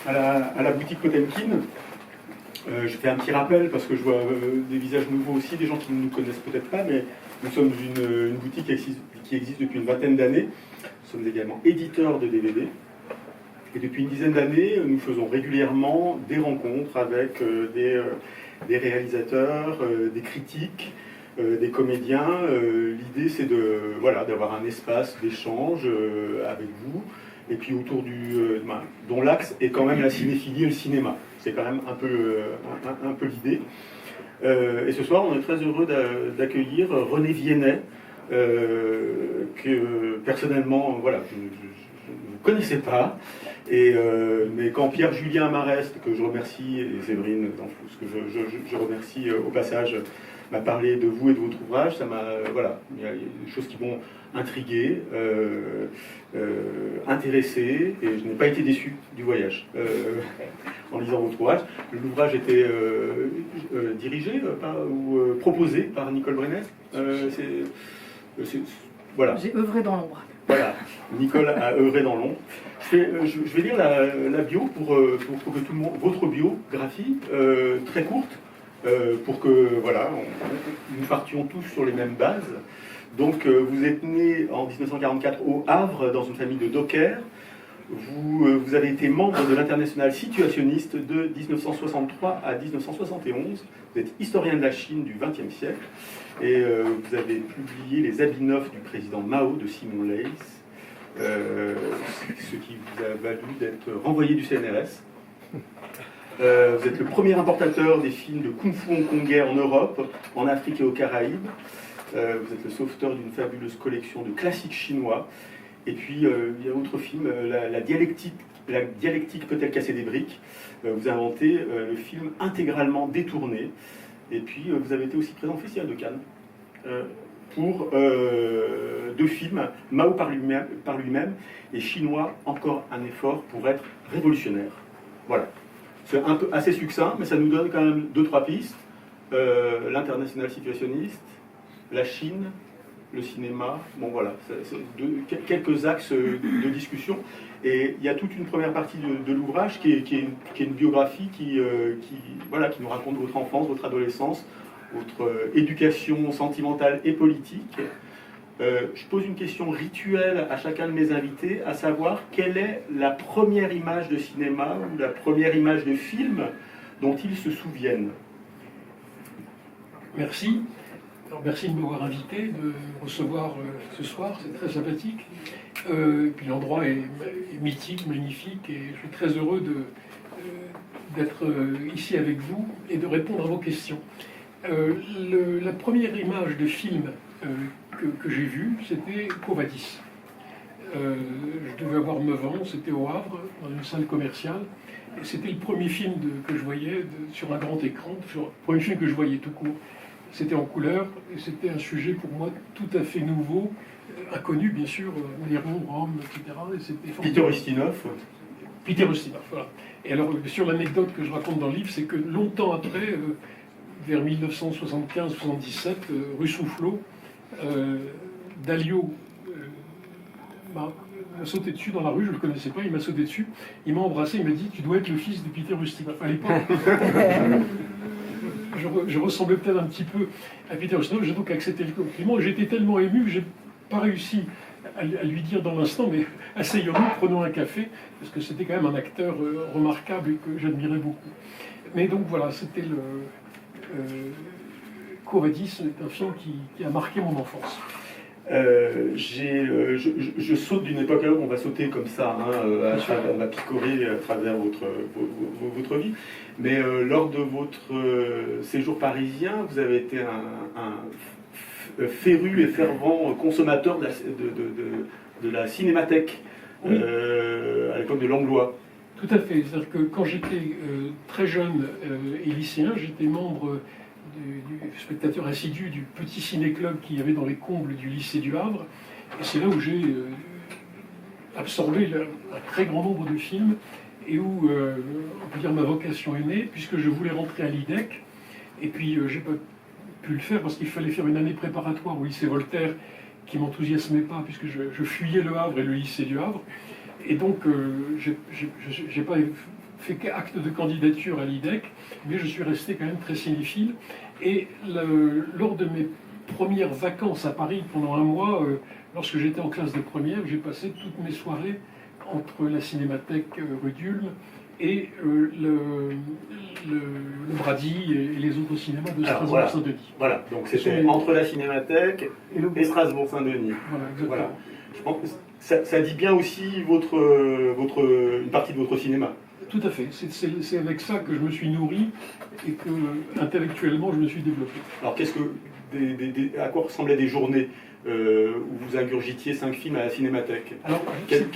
à la boutique Potemkin. Je fais un petit rappel parce que je vois des visages nouveaux aussi, des gens qui ne nous connaissent peut-être pas, mais nous sommes une boutique qui existe depuis une vingtaine d'années. Nous sommes également éditeurs de DVD. Et depuis une dizaine d'années, nous faisons régulièrement des rencontres avec des réalisateurs, des critiques, des comédiens. L'idée, c'est d'avoir un espace d'échange avec vous, et puis autour dont l'axe est quand même la cinéphilie et le cinéma. C'est quand même un peu l'idée. Et ce soir, on est très heureux d'accueillir René Viennet, que personnellement, voilà, je ne connaissais pas. Mais quand Pierre-Julien Marest, que je remercie, et Séverine Danflous, que je remercie au passage, m'a parlé de vous et de votre ouvrage, ça m'a, voilà, il y a des choses qui m'ont intrigué, intéressé, et je n'ai pas été déçu du voyage en lisant votre ouvrage. L'ouvrage était dirigé ou proposé par Nicole Brenet. Voilà. J'ai œuvré dans l'ombre. Voilà, Nicole a œuvré dans l'ombre. Je vais lire la bio pour que tout le monde, votre biographie, très courte, pour que voilà, nous partions tous sur les mêmes bases. Donc, vous êtes né en 1944 au Havre, dans une famille de dockers. Vous avez été membre de l'Internationale situationniste de 1963 à 1971. Vous êtes historien de la Chine du XXe siècle. Et vous avez publié Les habits neufs du président Mao de Simon Leys, ce qui vous a valu d'être renvoyé du CNRS. Vous êtes le premier importateur des films de kung-fu hongkongais en Europe, en Afrique et aux Caraïbes. Vous êtes le sauveteur d'une fabuleuse collection de classiques chinois. Et puis, il y a autre film, la dialectique peut-elle casser des briques. Vous inventez le film intégralement détourné. Et puis, vous avez été aussi présent au Festival de Cannes pour deux films, Mao par lui-même et Chinois, encore un effort pour être révolutionnaire. Voilà. C'est un peu assez succinct, mais ça nous donne quand même 2-3 pistes. L'international situationniste, la Chine, le cinéma, bon voilà, c'est quelques axes de discussion. Et il y a toute une première partie de l'ouvrage qui est une biographie qui nous raconte votre enfance, votre adolescence, votre éducation sentimentale et politique. Je pose une question rituelle à chacun de mes invités, à savoir quelle est la première image de cinéma ou la première image de film dont ils se souviennent. Merci. Alors, merci de m'avoir invité, de me recevoir ce soir, c'est très sympathique. Et puis l'endroit est mythique, magnifique, et je suis très heureux d'être ici avec vous et de répondre à vos questions. La première image de film que j'ai vue, c'était Quo Vadis. Je devais avoir 9 ans, c'était au Havre, dans une salle commerciale, et c'était le premier film que je voyais sur un grand écran, le premier film que je voyais tout court. C'était en couleur, et c'était un sujet pour moi tout à fait nouveau, inconnu bien sûr, Néron, Rome, etc. Et c'était Peter Ustinov. Peter Ustinov, voilà. Et alors, sur l'anecdote que je raconte dans le livre, c'est que longtemps après, vers 1975-77, rue Soufflot, Dalio m'a sauté dessus dans la rue, je ne le connaissais pas, il m'a sauté dessus, il m'a embrassé, il m'a dit « Tu dois être le fils de Peter Ustinov ». À l'époque, je ressemblais peut-être un petit peu à Peter Ustinov, j'ai donc accepté le compliment. J'étais tellement ému que je n'ai pas réussi à lui dire dans l'instant, mais asseyons-nous, prenons un café, parce que c'était quand même un acteur remarquable et que j'admirais beaucoup. Mais donc voilà, c'était Quo Vadis, c'est un film qui a marqué mon enfance. Je saute d'une époque à l'autre, on va sauter comme ça, on va picorer à travers votre vie. Mais lors de votre séjour parisien, vous avez été un féru et fervent consommateur de la cinémathèque, oui. À l'époque de Langlois. Tout à fait. C'est-à-dire que quand j'étais très jeune et lycéen, j'étais membre du spectateur assidu du petit ciné-club qu'il y avait dans les combles du lycée du Havre. Et c'est là où j'ai absorbé un très grand nombre de films et où, on peut dire, ma vocation est née, puisque je voulais rentrer à l'IDEC. Et puis, j'ai pas pu le faire parce qu'il fallait faire une année préparatoire au lycée Voltaire qui m'enthousiasmait pas, puisque je fuyais le Havre et le lycée du Havre. Et donc, j'ai pas fait acte de candidature à l'IDEC, mais je suis resté quand même très cinéphile. Et lors de mes premières vacances à Paris pendant un mois, lorsque j'étais en classe de première, j'ai passé toutes mes soirées entre la Cinémathèque rue d'Ulm et le Brady et les autres cinémas de Strasbourg-Saint-Denis. Voilà, donc c'était entre la Cinémathèque et Strasbourg-Saint-Denis. Voilà, exactement. Voilà. Je pense que ça dit bien aussi une partie de votre cinéma. Tout à fait. C'est avec ça que je me suis nourri et que intellectuellement je me suis développé. Alors à quoi ressemblaient des journées où vous ingurgitiez 5 films à la Cinémathèque? Alors,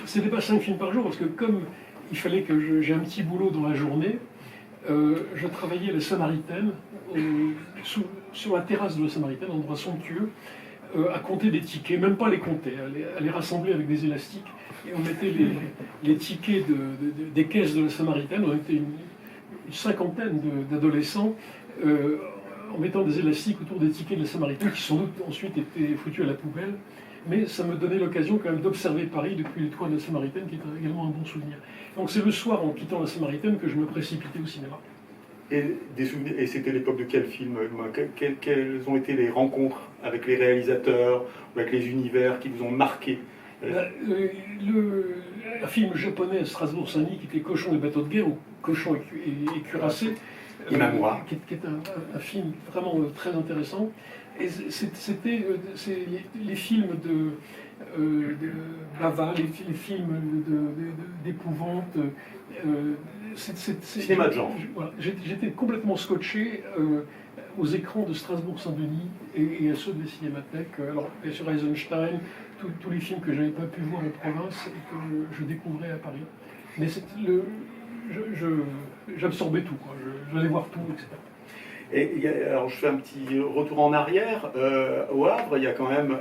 ce n'était pas 5 films par jour, parce que comme il fallait que j'ai un petit boulot dans la journée, je travaillais à la Samaritaine, sur la terrasse de la Samaritaine, endroit somptueux, à compter des tickets, même pas les compter, à les rassembler avec des élastiques. Et on mettait les tickets des caisses de la Samaritaine, on était une cinquantaine d'adolescents, en mettant des élastiques autour des tickets de la Samaritaine, qui sans doute ensuite étaient foutus à la poubelle. Mais ça me donnait l'occasion quand même d'observer Paris depuis les toits de la Samaritaine, qui est également un bon souvenir. Donc c'est le soir, en quittant la Samaritaine, que je me précipitais au cinéma. Et c'était l'époque de quel film? Quelles ont été les rencontres avec les réalisateurs, avec les univers qui vous ont marqué? Un film japonais à Strasbourg-Saint-Denis qui était Cochon et bateau de guerre, ou Cochon et cuirassé, Imamura, qui est un film vraiment très intéressant. Et c'était les films de Bava, les films d'épouvante. Cinéma de genre. Voilà, j'étais complètement scotché aux écrans de Strasbourg-Saint-Denis et à ceux de la Cinémathèque. Alors, bien sûr, Eisenstein, tous les films que je n'avais pas pu voir en province et que je découvrais à Paris. Mais j'absorbais tout, quoi. J'allais voir tout, etc. Alors je fais un petit retour en arrière. Au Havre, il y a quand même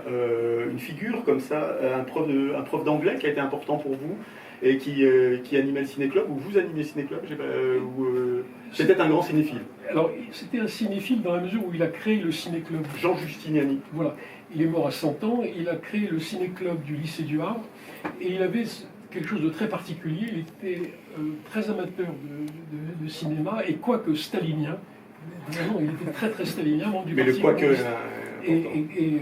une figure comme ça, un prof d'anglais qui a été important pour vous et qui animait le ciné-club, ou vous animez le ciné-club, c'était un grand cinéphile. Alors c'était un cinéphile dans la mesure où il a créé le ciné-club. Jean Justiniani. Voilà, il est mort à 100 ans, il a créé le ciné-club du lycée du Havre, et il avait quelque chose de très particulier, il était très amateur de cinéma, et quoique stalinien. Non, il était très très stalinien, membre du Parti communiste. Et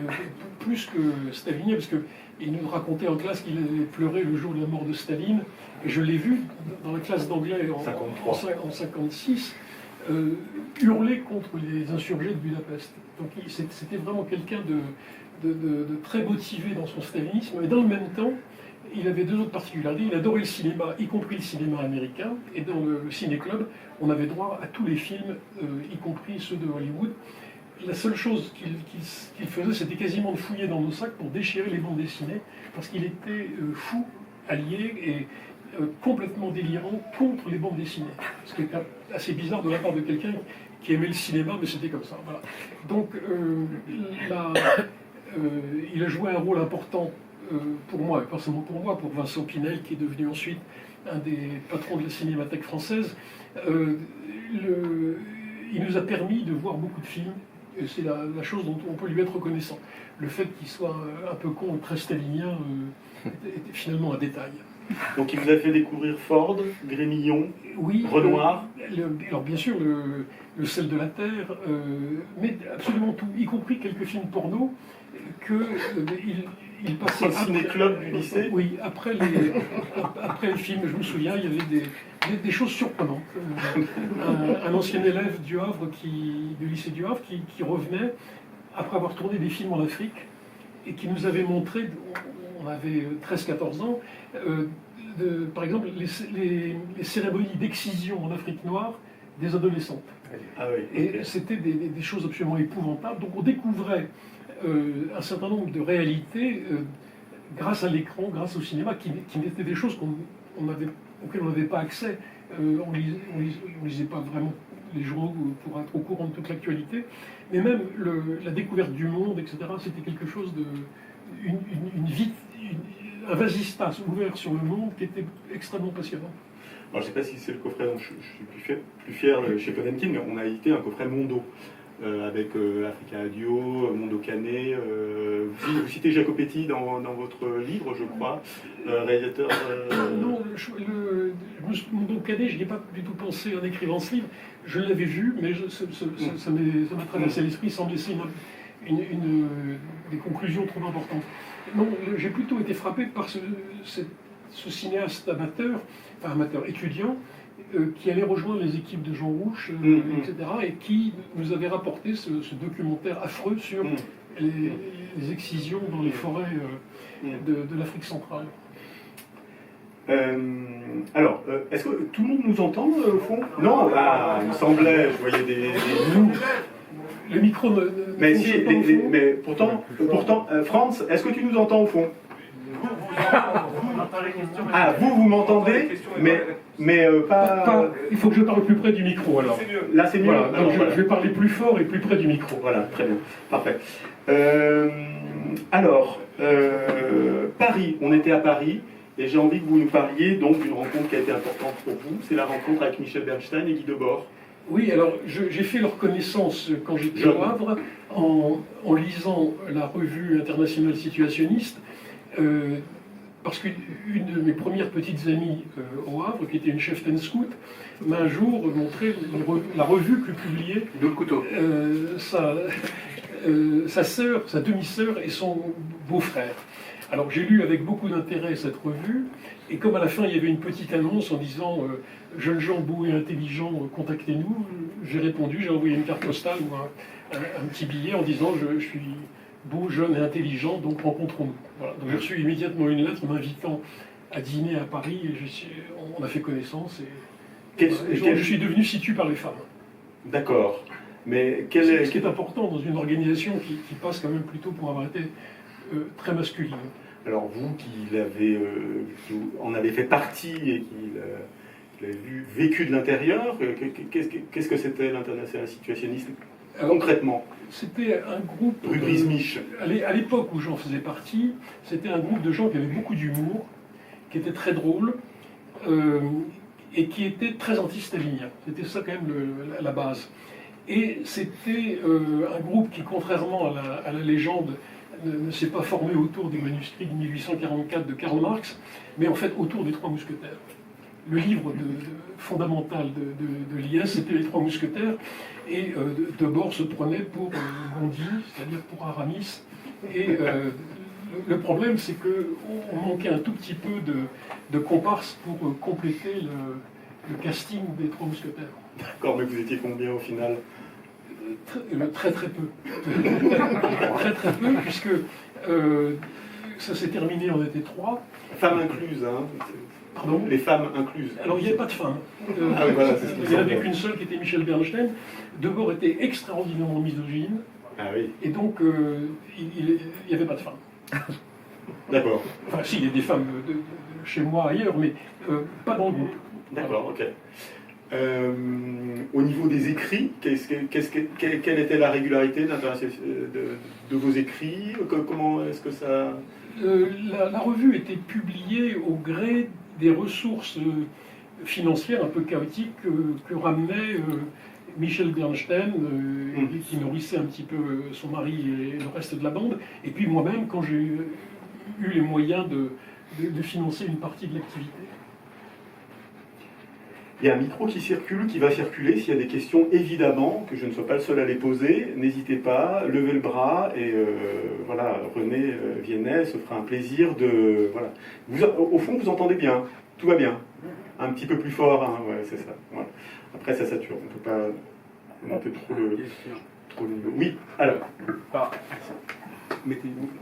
plus que stalinien, parce qu'il nous racontait en classe qu'il avait pleuré le jour de la mort de Staline, et je l'ai vu dans la classe d'anglais en 1956, hurler contre les insurgés de Budapest. Donc c'était vraiment quelqu'un de très motivé dans son stalinisme, et dans le même temps, il avait deux autres particularités. Il adorait le cinéma, y compris le cinéma américain. Et dans le ciné-club, on avait droit à tous les films, y compris ceux de Hollywood. La seule chose qu'il faisait, c'était quasiment de fouiller dans nos sacs pour déchirer les bandes dessinées, parce qu'il était fou, allié et complètement délirant contre les bandes dessinées. Ce qui est assez bizarre de la part de quelqu'un qui aimait le cinéma, mais c'était comme ça. Voilà. Donc, il a joué un rôle important pour moi, et pas seulement pour moi, pour Vincent Pinel, qui est devenu ensuite un des patrons de la Cinémathèque française. Il nous a permis de voir beaucoup de films, et c'est la chose dont on peut lui être reconnaissant. Le fait qu'il soit un peu con, très stalinien, était finalement un détail. Donc il vous a fait découvrir Ford, Grémillon, oui, Renoir. Alors bien sûr, le sel de la terre, mais absolument tout, y compris quelques films porno il passait. Au ciné-club du lycée. Oui, après le film, je me souviens, il y avait des choses surprenantes. Un ancien élève du Havre, du lycée du Havre, qui revenait après avoir tourné des films en Afrique et qui nous avait montré, on avait 13-14 ans, par exemple les cérémonies d'excision en Afrique noire des adolescentes. Ah oui, okay. Et c'était des choses absolument épouvantables. Donc on découvrait un certain nombre de réalités grâce à l'écran, grâce au cinéma, qui étaient des choses auxquelles on n'avait pas accès. On lisait pas vraiment les journaux pour être au courant de toute l'actualité, mais même la découverte du monde, etc., c'était quelque chose un vasistas ouvert sur le monde qui était extrêmement passionnant. Alors, je ne sais pas si c'est le coffret dont je suis plus fier chez Potemkin, mais on a édité un coffret Mondo. avec Africa Adio, Mondo Cane. Vous citez Jacopetti dans votre livre, je crois, réalisateur. Non, Mondo Cane, je n'y ai pas du tout pensé en écrivant ce livre. Je l'avais vu, mais ça m'a traversé l'esprit sans me laisser des conclusions trop importantes. Non, j'ai plutôt été frappé par ce cinéaste amateur, étudiant, qui allait rejoindre les équipes de Jean Rouch, etc., et qui nous avait rapporté ce documentaire affreux sur les excisions dans les forêts de l'Afrique centrale. Alors, est-ce que tout le monde nous entend au fond? Non, il me semblait, je voyais des nous. Le micro mais si, mais pourtant, Franz, est-ce que tu nous entends au fond? Ah, vous m'entendez, mais pas... Il faut que je parle plus près du micro, alors. Là, c'est mieux. Voilà, donc je vais parler plus fort et plus près du micro. Voilà, très bien, parfait. Alors, Paris, on était à Paris, et j'ai envie que vous nous parliez donc d'une rencontre qui a été importante pour vous. C'est la rencontre avec Michel Bernstein et Guy Debord. Oui, alors j'ai fait leur connaissance quand j'étais au Havre en lisant la revue internationale situationniste, parce qu'une de mes premières petites amies au Havre, qui était une cheftaine scout, m'a un jour montré la revue que publiait sa sœur, sa demi-sœur et son beau-frère. Alors j'ai lu avec beaucoup d'intérêt cette revue, et comme à la fin il y avait une petite annonce en disant jeunes gens beaux et intelligents, contactez-nous, j'ai répondu, j'ai envoyé une carte postale ou un petit billet en disant je suis beau, jeune et intelligent, donc rencontrons-nous. Voilà. Donc j'ai reçu immédiatement une lettre m'invitant à dîner à Paris, et on a fait connaissance, et je suis devenu situ par les femmes. D'accord. Mais ce qui est important dans une organisation qui passe quand même plutôt pour avoir été très masculine. Alors vous qui en avez fait partie et qui l'avez vécu de l'intérieur, qu'est-ce que c'était l'international situationniste concrètement? C'était un groupe... Rue Grismiche. À l'époque où j'en faisais partie, c'était un groupe de gens qui avaient beaucoup d'humour, qui étaient très drôles, et qui étaient très anti-staliniens. C'était ça quand même la base. Et c'était un groupe qui, contrairement à la légende, ne s'est pas formé autour des manuscrits de 1844 de Karl Marx, mais en fait autour des Trois Mousquetaires. Le livre fondamental de l'IS, c'était les Trois Mousquetaires, et Debord se prenait pour Gondi, c'est-à-dire pour Aramis. Et le problème, c'est qu'on manquait un tout petit peu de comparses pour compléter le casting des Trois Mousquetaires. D'accord, mais vous étiez combien au final? Très peu. très peu, puisque ça s'est terminé, on était 3. Femmes incluses, hein? Pardon? Les femmes incluses. Alors il n'y avait pas de femmes. Ah oui, voilà, c'est ce il n'y en avait qu'une seule qui était Michel Bernstein. Debord était extraordinairement misogyne. Ah oui. Et donc il n'y avait pas de femmes. D'accord. Enfin si, il y a des femmes chez moi ailleurs, mais pas dans le groupe. D'accord, ok. Au niveau des écrits, quelle était la régularité de vos écrits? Comment est-ce que ça... La revue était publiée au gré des ressources financières un peu chaotiques que ramenait Michel Bernstein, qui nourrissait un petit peu son mari et le reste de la bande, et puis moi-même quand j'ai eu les moyens de financer une partie de l'activité. Il y a un micro qui circule, qui va circuler. S'il y a des questions, évidemment, que je ne sois pas le seul à les poser, n'hésitez pas, levez le bras et voilà, René Viennet se fera un plaisir de... Voilà. Au fond, vous entendez bien, tout va bien. Un petit peu plus fort, hein, ouais, c'est ça. Voilà. Après, ça sature, on ne peut pas monter trop le niveau. Oui, alors.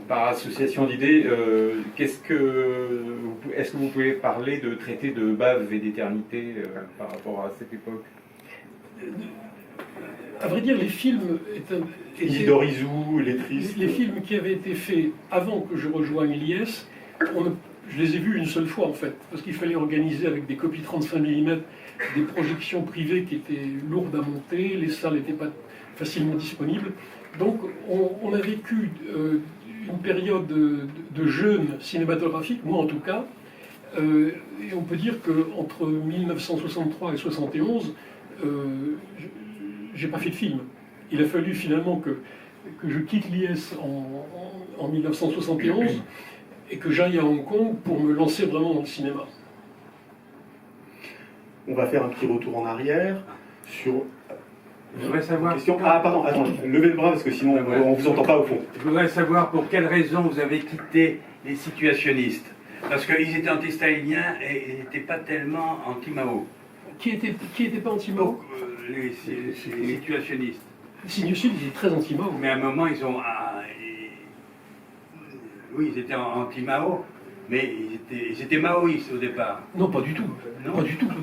Par association d'idées, est-ce que vous pouvez parler de traité de bave et d'éternité par rapport à cette époque? À vrai dire, les films Isidore Izou, Les Tristes. Les films qui avaient été faits avant que je rejoigne l'IS, je les ai vus une seule fois en fait, parce qu'il fallait organiser avec des copies 35 mm des projections privées qui étaient lourdes à monter, les salles n'étaient pas facilement disponibles. Donc on a vécu une période de jeûne cinématographique, moi en tout cas, et on peut dire qu'entre 1963 et 1971, j'ai pas fait de film. il a fallu finalement que je quitte l'IS en 1971 et que j'aille à Hong Kong pour me lancer vraiment dans le cinéma. On va faire un petit retour en arrière sur... Je voudrais savoir... Question. Ah, pardon, attends, levez le bras parce que sinon on ne vous entend pas au fond. Je voudrais savoir pour quelles raisons vous avez quitté les situationnistes. Parce qu'ils étaient anti-staliniens et ils n'étaient pas tellement anti-Mao. Qui était pas anti-Mao? Les situationnistes. Les Signes-Sud, ils étaient très anti-Mao. Mais à un moment, ils ont... oui, ils étaient anti-Mao, mais ils étaient maoïstes au départ. Non, pas du tout. Non. Pas du tout. Alors,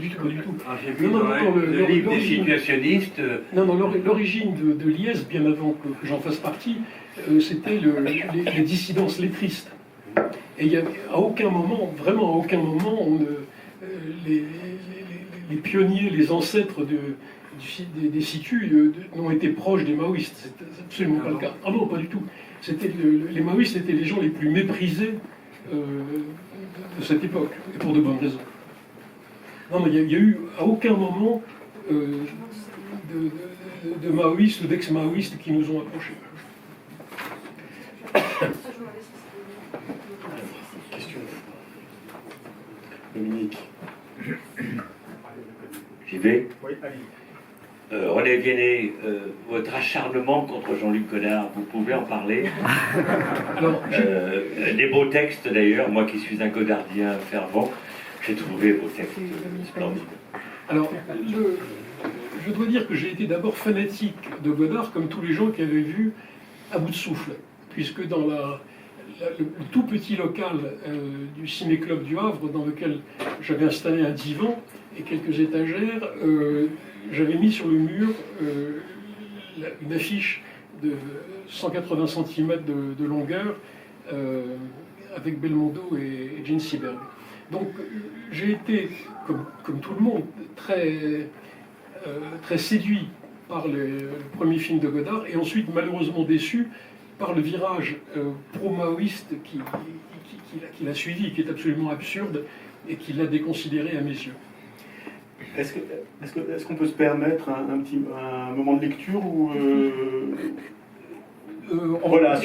j'ai vu dans le livre des situationnistes... Non, l'origine de l'IS, bien avant que j'en fasse partie, c'était les dissidences lettristes. Et il y avait, à aucun moment, vraiment à aucun moment, les pionniers, les ancêtres des situs n'ont été proches des maoïstes. C'est absolument pas le cas. Ah non, pas du tout. Les maoïstes étaient les gens les plus méprisés de cette époque, et pour de bonnes raisons. Non, mais il y a eu à aucun moment de maoïstes ou d'ex-maoïstes qui nous ont approchés. Question. Dominique. J'y vais. Oui, allez. René Guéné, votre acharnement contre Jean-Luc Godard, vous pouvez en parler? Alors, Des beaux textes d'ailleurs, moi qui suis un godardien fervent, j'ai trouvé vos textes splendides. Alors, je dois dire que j'ai été d'abord fanatique de Godard, comme tous les gens qui avaient vu À bout de souffle, puisque dans le tout petit local du ciné-club du Havre, dans lequel j'avais installé un divan et quelques étagères, j'avais mis sur le mur une affiche de 180 cm de longueur avec Belmondo et Gene Seberg. Donc j'ai été, comme tout le monde, très séduit par le premier film de Godard et ensuite malheureusement déçu par le virage pro-maoïste qu'il a suivi, qui est absolument absurde et qui l'a déconsidéré à mes yeux. Est-ce qu'on peut se permettre un moment de lecture ou voilà,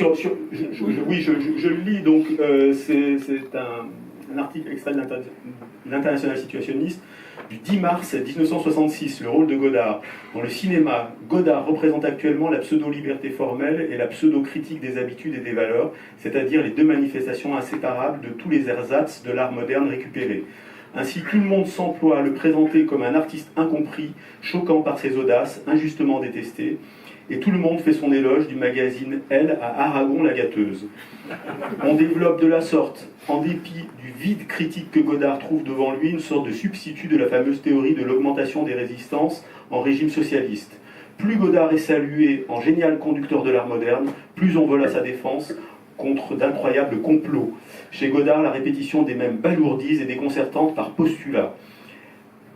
oui, je le lis, donc c'est un article extrait de l'International situationniste du 10 mars 1966, le rôle de Godard. Dans le cinéma, Godard représente actuellement la pseudo-liberté formelle et la pseudo-critique des habitudes et des valeurs, c'est-à-dire les deux manifestations inséparables de tous les ersatz de l'art moderne récupéré. Ainsi, tout le monde s'emploie à le présenter comme un artiste incompris, choquant par ses audaces, injustement détesté, et tout le monde fait son éloge du magazine Elle à Aragon la gâteuse. On développe de la sorte, en dépit du vide critique que Godard trouve devant lui, une sorte de substitut de la fameuse théorie de l'augmentation des résistances en régime socialiste. Plus Godard est salué en génial conducteur de l'art moderne, plus on vole à sa défense contre d'incroyables complots. Chez Godard, la répétition des mêmes balourdise et déconcertante par postulat.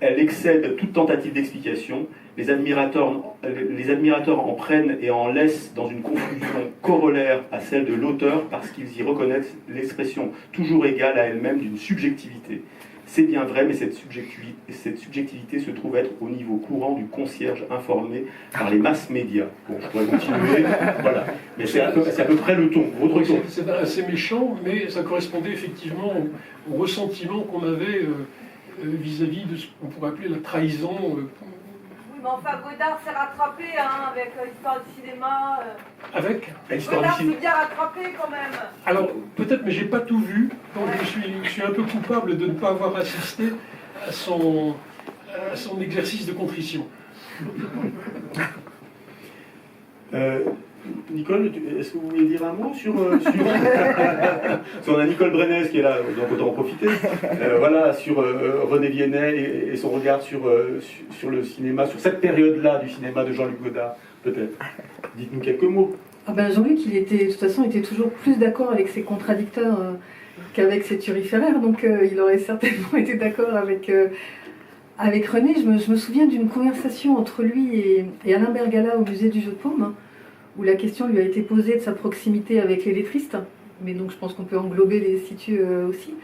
Elle excède toute tentative d'explication. Les admirateurs en prennent et en laissent dans une confusion corollaire à celle de l'auteur parce qu'ils y reconnaissent l'expression toujours égale à elle-même d'une subjectivité. C'est bien vrai, mais cette subjectivité se trouve être au niveau courant du concierge informé par les masses médias. Bon, je pourrais continuer, voilà. Mais c'est à peu près le ton, votre ton. C'est assez méchant, mais ça correspondait effectivement au ressentiment qu'on avait vis-à-vis de ce qu'on pourrait appeler la trahison. Oui, mais enfin, Godard s'est rattrapé avec l'histoire du cinéma. Avec Godard s'est bien rattrapé quand même. Alors, peut-être, mais j'ai pas tout vu, donc je suis un peu coupable de ne pas avoir assisté à son exercice de contrition. Nicole, est-ce que vous voulez dire un mot sur... on a Nicole Brenez qui est là, donc autant en profiter. Voilà, sur René Viennet et son regard sur le cinéma, sur cette période-là du cinéma de Jean-Luc Godard, peut-être. Dites-nous quelques mots. Ah ben Jean-Luc, de toute façon, était toujours plus d'accord avec ses contradicteurs qu'avec ses turiféraires, donc il aurait certainement été d'accord avec René. Je me souviens d'une conversation entre lui et Alain Bergala au musée du Jeu de Paume, hein, où la question lui a été posée de sa proximité avec les lettristes, mais donc je pense qu'on peut englober les situs aussi,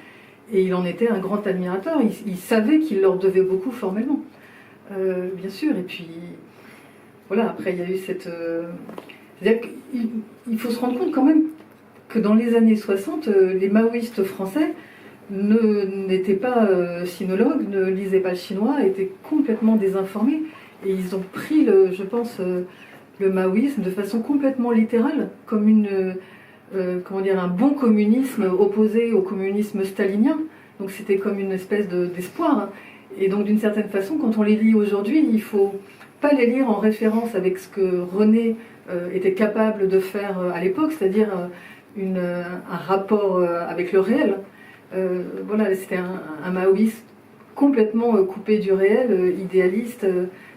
et il en était un grand admirateur. Il savait qu'il leur devait beaucoup formellement, bien sûr, et puis voilà, après il y a eu cette... c'est-à-dire qu'il faut se rendre compte quand même que dans les années 60, les maoïstes français n'étaient pas sinologues, ne lisaient pas le chinois, étaient complètement désinformés. Et ils ont pris, je pense, le maoïsme de façon complètement littérale, comme comment dire, un bon communisme opposé au communisme stalinien. Donc c'était comme une espèce d'espoir. Et donc d'une certaine façon, quand on les lit aujourd'hui, il ne faut pas les lire en référence avec ce que René était capable de faire à l'époque, c'est-à-dire un rapport avec le réel. Voilà, c'était un maoïste complètement coupé du réel, idéaliste,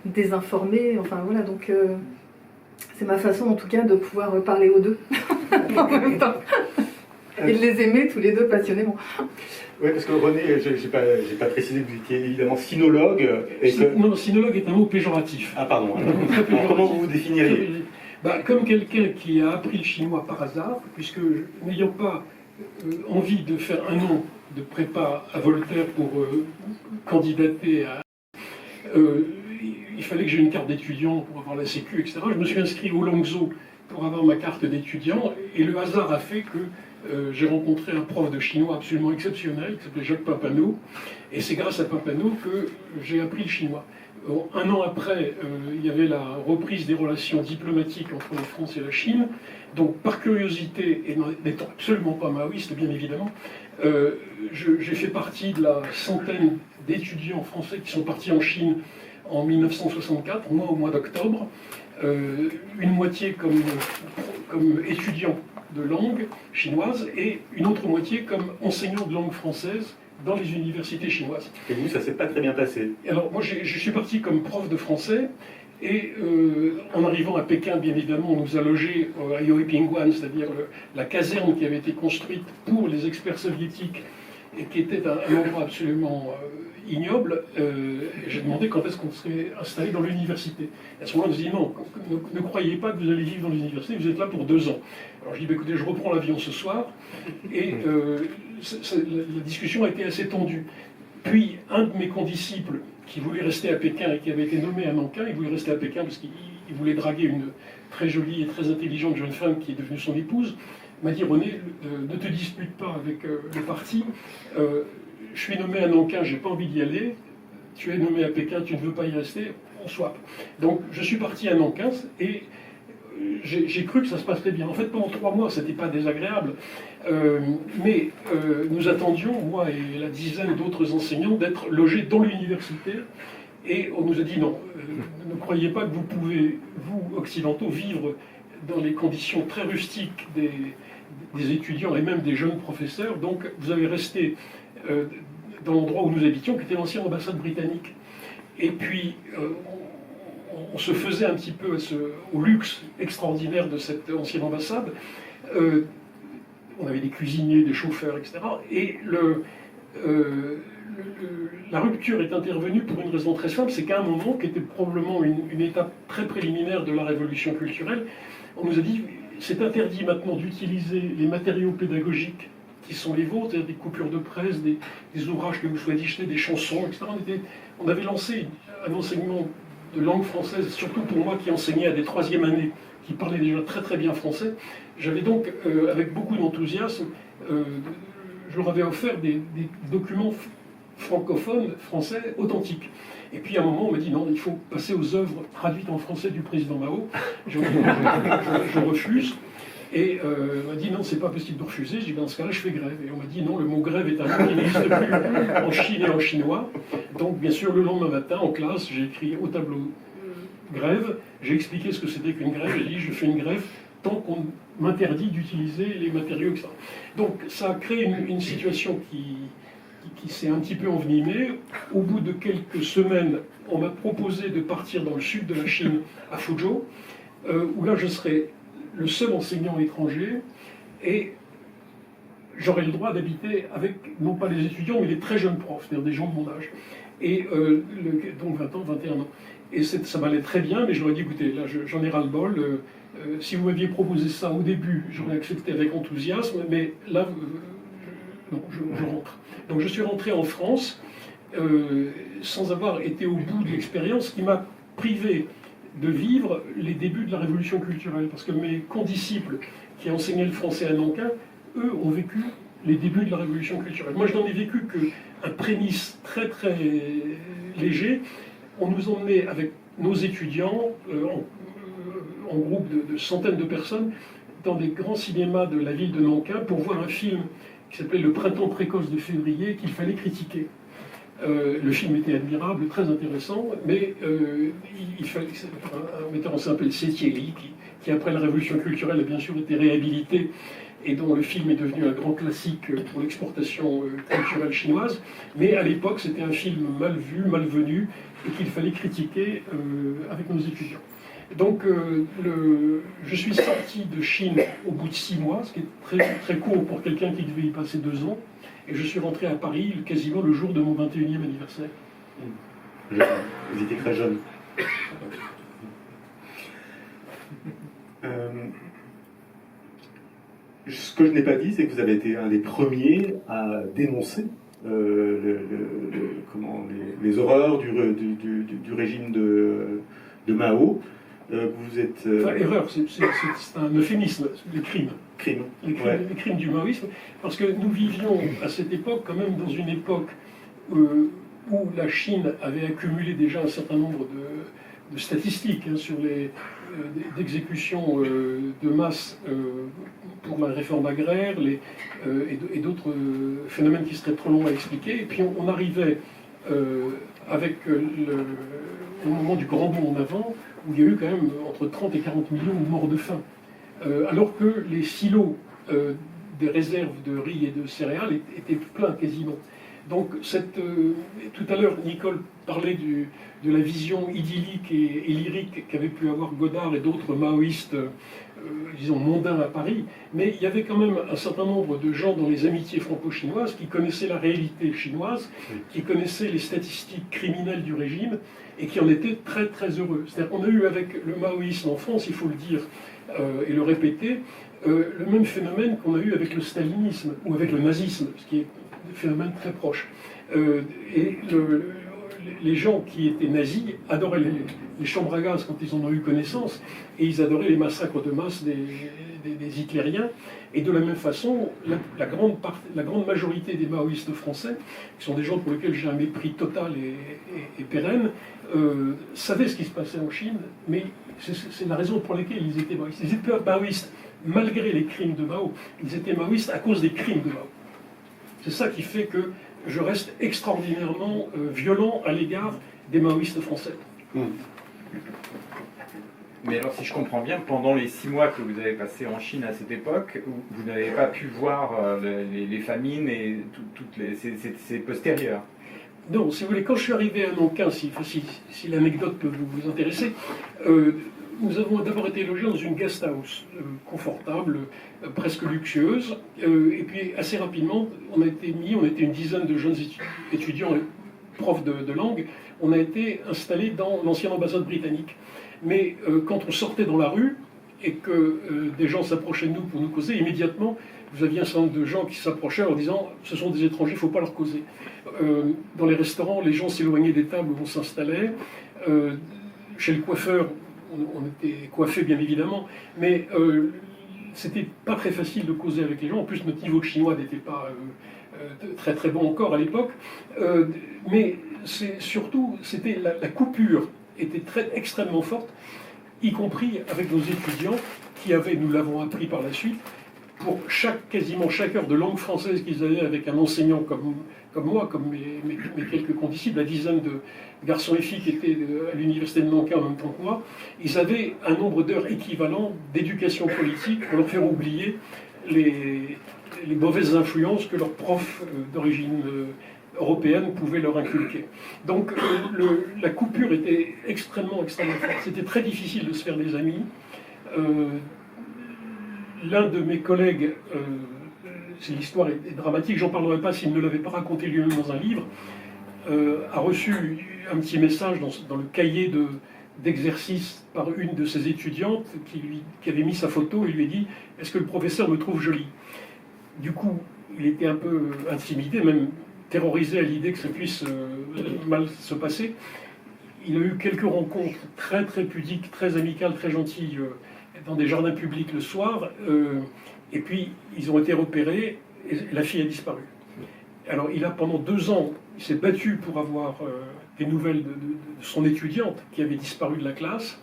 désinformé, enfin voilà, donc c'est ma façon en tout cas de pouvoir parler aux deux en même temps et de les aimer tous les deux passionnément. Oui, parce que René, j'ai pas précisé que vous étiez évidemment sinologue. Non, sinologue est un mot péjoratif. Ah pardon, alors, comment vous vous définiriez? Comme quelqu'un qui a appris le chinois par hasard, puisque n'ayant pas envie de faire un an de prépa à Voltaire pour candidater à... il fallait que j'ai une carte d'étudiant pour avoir la sécu, etc. Je me suis inscrit au Langzhou pour avoir ma carte d'étudiant, et le hasard a fait que j'ai rencontré un prof de chinois absolument exceptionnel, qui s'appelait Jacques Papineau, et c'est grâce à Papineau que j'ai appris le chinois. Un an après, il y avait la reprise des relations diplomatiques entre la France et la Chine. Donc, par curiosité, et n'étant absolument pas maoïste, bien évidemment, j'ai fait partie de la centaine d'étudiants français qui sont partis en Chine en 1964, moi au mois d'octobre. Une moitié comme étudiant de langue chinoise et une autre moitié comme enseignant de langue française dans les universités chinoises. Et vous, ça s'est pas très bien passé? Alors moi, je suis parti comme prof de français, et en arrivant à Pékin, bien évidemment, on nous a logés à Yoipingguan, c'est-à-dire la caserne qui avait été construite pour les experts soviétiques et qui était un endroit absolument ignoble. J'ai demandé quand est-ce qu'on serait installé dans l'université. Et à ce moment-là, on nous dit non, ne croyez pas que vous allez vivre dans l'université, vous êtes là pour 2 ans. Alors je dis, écoutez, je reprends l'avion ce soir, et la discussion a été assez tendue. Puis un de mes condisciples, qui voulait rester à Pékin et qui avait été nommé à Nankin, il voulait rester à Pékin parce qu'il voulait draguer une très jolie et très intelligente jeune femme qui est devenue son épouse, m'a dit, René, ne te dispute pas avec le parti, je suis nommé à Nankin, j'ai pas envie d'y aller, tu es nommé à Pékin, tu ne veux pas y rester, on swap. Donc je suis parti à Nankin et j'ai cru que ça se passerait bien. En fait, pendant 3 mois, c'était pas désagréable, mais nous attendions, moi et la dizaine d'autres enseignants, d'être logés dans l'université, et on nous a dit non, ne croyez pas que vous pouvez, vous, occidentaux, vivre dans les conditions très rustiques des étudiants et même des jeunes professeurs, donc vous avez resté dans l'endroit où nous habitions, qui était l'ancienne ambassade britannique. Et puis, on se faisait un petit peu au luxe extraordinaire de cette ancienne ambassade. On avait des cuisiniers, des chauffeurs, etc. Et la rupture est intervenue pour une raison très simple, c'est qu'à un moment, qui était probablement une étape très préliminaire de la révolution culturelle, on nous a dit, c'est interdit maintenant d'utiliser les matériaux pédagogiques qui sont les vôtres, c'est-à-dire des coupures de presse, des ouvrages que vous choisissez, des chansons, etc. On avait lancé un enseignement de langue française, surtout pour moi qui enseignais à des 3e années, qui parlaient déjà très très bien français. J'avais donc, avec beaucoup d'enthousiasme, je leur avais offert des documents francophones, français, authentiques. Et puis à un moment, on m'a dit non, il faut passer aux œuvres traduites en français du président Mao. Je refuse. Et on m'a dit non, c'est pas possible de refuser. J'ai dit dans ce cas-là, je fais grève. Et on m'a dit non, le mot grève est un mot qui n'existe plus en Chine et en chinois. Donc bien sûr, le lendemain matin, en classe, j'ai écrit au tableau grève. J'ai expliqué ce que c'était qu'une grève. J'ai dit je fais une grève tant qu'on m'interdit d'utiliser les matériaux, etc. Donc ça a créé une situation qui s'est un petit peu envenimée. Au bout de quelques semaines, on m'a proposé de partir dans le sud de la Chine, à Fuzhou, où là je serais le seul enseignant étranger, et j'aurais le droit d'habiter avec, non pas les étudiants, mais les très jeunes profs, c'est-à-dire des gens de mon âge, et donc 20 ans, 21 ans. Et ça m'allait très bien, mais je leur ai dit, écoutez, là j'en ai ras-le-bol, si vous m'aviez proposé ça au début, j'aurais accepté avec enthousiasme, mais là, non, je rentre. Donc je suis rentré en France, sans avoir été au bout de l'expérience qui m'a privé de vivre les débuts de la révolution culturelle. Parce que mes condisciples qui enseignaient le français à Nankin, eux, ont vécu les débuts de la révolution culturelle. Moi, je n'en ai vécu qu'un prémisse très très léger. On nous emmenait avec nos étudiants, en groupe de centaines de personnes, dans des grands cinémas de la ville de Nankin pour voir un film qui s'appelait Le printemps précoce de février, qu'il fallait critiquer. Le film était admirable, très intéressant, mais il fallait un metteur en scène s'appelle Setieli, qui après la révolution culturelle a bien sûr été réhabilité et dont le film est devenu un grand classique pour l'exportation culturelle chinoise. Mais à l'époque, c'était un film mal vu, malvenu, et qu'il fallait critiquer avec nos étudiants. Donc, je suis sorti de Chine au bout de 6 mois, ce qui est très, très court pour quelqu'un qui devait y passer 2 ans. Et je suis rentré à Paris quasiment le jour de mon 21e anniversaire. Vous étiez très jeune. Ce que je n'ai pas dit, c'est que vous avez été un des premiers à dénoncer les horreurs du régime de Mao. Vous êtes... Enfin, erreur, c'est un euphémisme, les crimes. Ouais. Les crimes du maoïsme, parce que nous vivions à cette époque quand même dans une époque où la Chine avait accumulé déjà un certain nombre de statistiques sur d'exécutions de masse pour la réforme agraire et d'autres phénomènes qui seraient trop longs à expliquer. Et puis on arrivait avec au moment du grand bond en avant, où il y a eu quand même entre 30 et 40 millions de morts de faim. Alors que les silos des réserves de riz et de céréales étaient pleins quasiment. Donc tout à l'heure, Nicole parlait de la vision idyllique et lyrique qu'avaient pu avoir Godard et d'autres maoïstes, disons, mondains à Paris, mais il y avait quand même un certain nombre de gens dans les amitiés franco-chinoises qui connaissaient la réalité chinoise, qui connaissaient les statistiques criminelles du régime, et qui en étaient très très heureux. C'est-à-dire qu'on a eu avec le maoïsme en France, il faut le dire et le répéter, le même phénomène qu'on a eu avec le stalinisme ou avec le nazisme, ce qui est un phénomène très proche. Les gens qui étaient nazis adoraient les chambres à gaz quand ils en ont eu connaissance, et ils adoraient les massacres de masse des hitlériens. Et de la même façon, la grande majorité des maoïstes français, qui sont des gens pour lesquels j'ai un mépris total et pérenne, savaient ce qui se passait en Chine, mais c'est la raison pour laquelle ils étaient maoïstes. Ils étaient maoïstes malgré les crimes de Mao, ils étaient maoïstes à cause des crimes de Mao. C'est ça qui fait que je reste extraordinairement violent à l'égard des maoïstes français. Mais alors, si je comprends bien, pendant les 6 mois que vous avez passés en Chine à cette époque, vous n'avez pas pu voir les famines et c'est postérieur. Non, si vous voulez, quand je suis arrivé à Nankin, si l'anecdote peut vous intéresser, nous avons d'abord été logés dans une guest house confortable, presque luxueuse, et puis assez rapidement, on était une dizaine de jeunes étudiants et profs de langue, on a été installés dans l'ancienne ambassade britannique. Mais quand on sortait dans la rue et que des gens s'approchaient de nous pour nous causer, immédiatement, vous aviez un certain nombre de gens qui s'approchaient en disant « ce sont des étrangers, il ne faut pas leur causer ». Dans les restaurants, les gens s'éloignaient des tables où on s'installait. Chez le coiffeur, on était coiffés bien évidemment, mais c'était pas très facile de causer avec les gens. En plus, notre niveau de chinois n'était pas très très bon encore à l'époque. Mais surtout, c'était la coupure était extrêmement forte, y compris avec nos étudiants qui avaient, nous l'avons appris par la suite, pour quasiment chaque heure de langue française qu'ils avaient avec un enseignant comme moi, comme mes quelques condisciples, la dizaine de garçons et filles qui étaient à l'université de Nankin en même temps que moi, ils avaient un nombre d'heures équivalent d'éducation politique pour leur faire oublier les mauvaises influences que leurs profs d'origine européenne pouvaient leur inculquer. Donc la coupure était extrêmement forte. C'était très difficile de se faire des amis. L'un de mes collègues, l'histoire est dramatique, j'en parlerai pas s'il ne l'avait pas raconté lui-même dans un livre, a reçu un petit message dans le cahier d'exercice par une de ses étudiantes qui avait mis sa photo et lui a dit « Est-ce que le professeur me trouve jolie ?» Du coup, il était un peu intimidé, même terrorisé à l'idée que ça puisse mal se passer. il a eu quelques rencontres très très pudiques, très amicales, très gentilles dans des jardins publics le soir. Et puis ils ont été repérés et la fille a disparu. Alors il a pendant 2 ans, il s'est battu pour avoir des nouvelles de son étudiante qui avait disparu de la classe.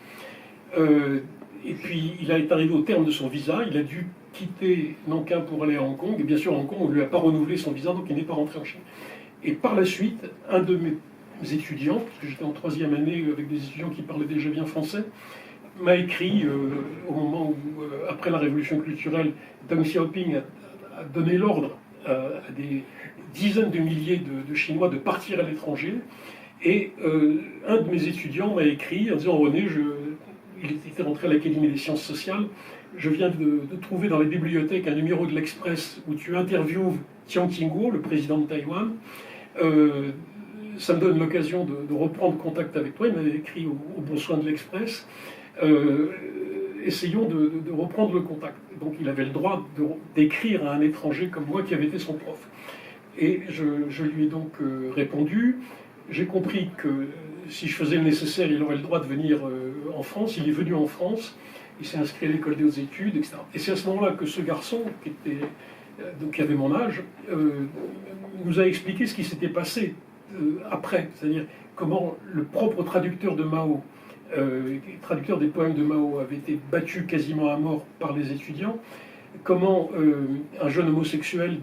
Et puis il est arrivé au terme de son visa, il a dû quitter Nankin pour aller à Hong Kong. Et bien sûr, à Hong Kong, on ne lui a pas renouvelé son visa, donc il n'est pas rentré en Chine. Et par la suite, un de mes étudiants, parce que j'étais en 3e année avec des étudiants qui parlaient déjà bien français, m'a écrit au moment où, après la révolution culturelle, Deng Xiaoping a donné l'ordre à des dizaines de milliers de Chinois de partir à l'étranger. Et un de mes étudiants m'a écrit en disant « René, il était rentré à l'Académie des sciences sociales, je viens de trouver dans les bibliothèques un numéro de l'Express où tu interviews Chiang Ching-kuo, le président de Taïwan. Ça me donne l'occasion de reprendre contact avec toi. » Il m'avait écrit au bon soin de l'Express. Essayons de reprendre le contact. Donc il avait le droit d'écrire à un étranger comme moi qui avait été son prof. Et je lui ai donc répondu. J'ai compris que si je faisais le nécessaire, il aurait le droit de venir en France. Il est venu en France, il s'est inscrit à l'école des hautes études, etc. Et c'est à ce moment-là que ce garçon, qui avait mon âge, nous a expliqué ce qui s'était passé après. C'est-à-dire comment le propre traducteur de Mao, traducteur des poèmes de Mao, avait été battu quasiment à mort par les étudiants, comment un jeune homosexuel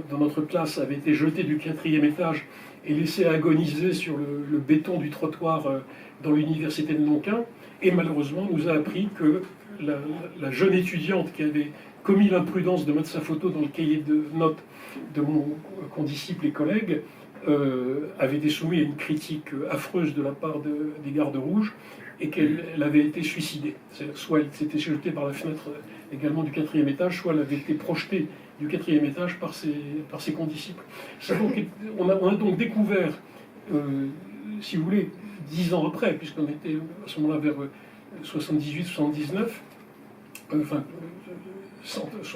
dans notre classe avait été jeté du 4e étage et laissé agoniser sur le béton du trottoir dans l'université de Nankin, et malheureusement nous a appris que la jeune étudiante qui avait commis l'imprudence de mettre sa photo dans le cahier de notes de mon condisciple et collègue avait été soumise à une critique affreuse de la part des gardes rouges et qu'elle avait été suicidée. Soit elle s'était jetée par la fenêtre également du 4e étage, soit elle avait été projetée du 4e étage par ses condisciples. On a donc découvert, si vous voulez, 10 ans après, puisqu'on était à ce moment-là vers 78-79,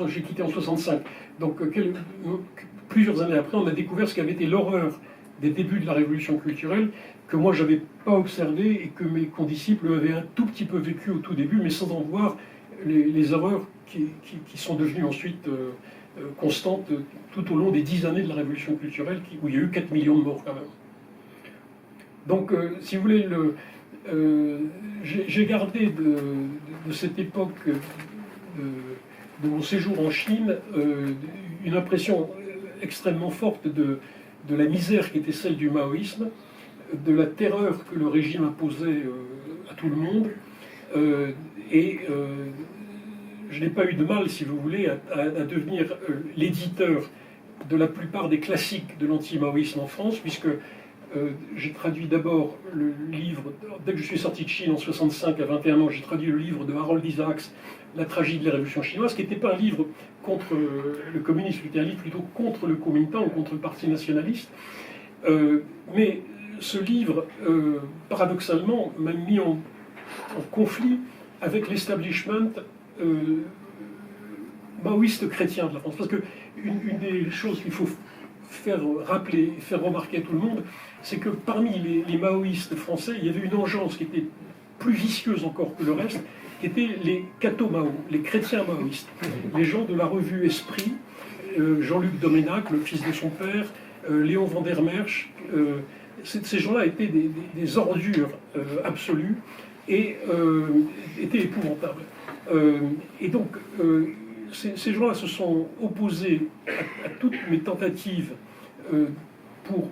j'ai quitté en 65, donc plusieurs années après, on a découvert ce qu'avait été l'horreur des débuts de la révolution culturelle, que moi je n'avais pas observé et que mes condisciples avaient un tout petit peu vécu au tout début, mais sans en voir les horreurs qui sont devenues ensuite constantes tout au long des 10 années de la révolution culturelle, où il y a eu 4 millions de morts quand même. Donc, si vous voulez, j'ai gardé de cette époque de mon séjour en Chine une impression extrêmement forte de la misère qui était celle du maoïsme, de la terreur que le régime imposait à tout le monde, et je n'ai pas eu de mal, si vous voulez, à devenir l'éditeur de la plupart des classiques de l'anti-maoïsme en France, puisque j'ai traduit d'abord le livre, dès que je suis sorti de Chine en 65 à 21 ans, j'ai traduit le livre de Harold Isaacs, La tragédie de la révolution chinoise, qui n'était pas un livre contre le communisme, c'était un livre plutôt contre le Kuomintang, contre le parti nationaliste. Mais ce livre, paradoxalement, m'a mis en conflit avec l'establishment maoïste chrétien de la France. Parce que une des choses qu'il faut faire rappeler, faire remarquer à tout le monde, c'est que parmi les maoïstes français, il y avait une engeance qui était plus vicieuse encore que le reste, qui étaient les catho-mao, les chrétiens maoïstes, les gens de la revue Esprit, Jean-Luc Doménac, le fils de son père, Léon Vandermerch, ces gens-là étaient des ordures absolues et étaient épouvantables. Et donc, ces gens-là se sont opposés à toutes mes tentatives pour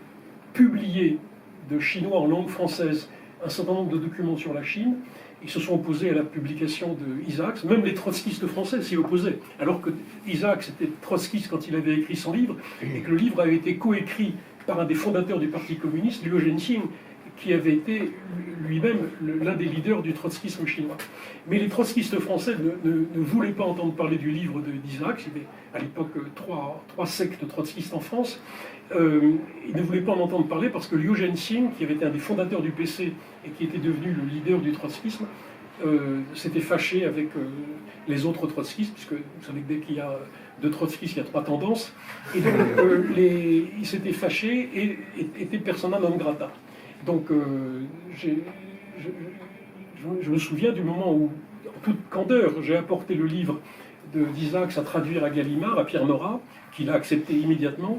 publier de chinois en langue française un certain nombre de documents sur la Chine. Ils se sont opposés à la publication de Isaacs, même les trotskistes français s'y opposaient, alors que Isaacs était trotskiste quand il avait écrit son livre, et que le livre avait été coécrit par un des fondateurs du Parti communiste, Liu Zhenxing, qui avait été lui-même l'un des leaders du trotskisme chinois. Mais les trotskistes français ne voulaient pas entendre parler du livre d'Isaacs. Il y avait à l'époque trois sectes trotskistes en France. Ils ne voulaient pas en entendre parler parce que Liu Zhenxing, qui avait été un des fondateurs du PC et qui était devenu le leader du trotskisme, s'était fâché avec les autres trotskistes, puisque vous savez que dès qu'il y a deux trotskistes, il y a trois tendances. Et donc, ils s'étaient fâchés et étaient persona non grata. Donc, je me souviens du moment où, en toute candeur, j'ai apporté le livre d'Isaacs à traduire à Gallimard, à Pierre Nora, qu'il a accepté immédiatement.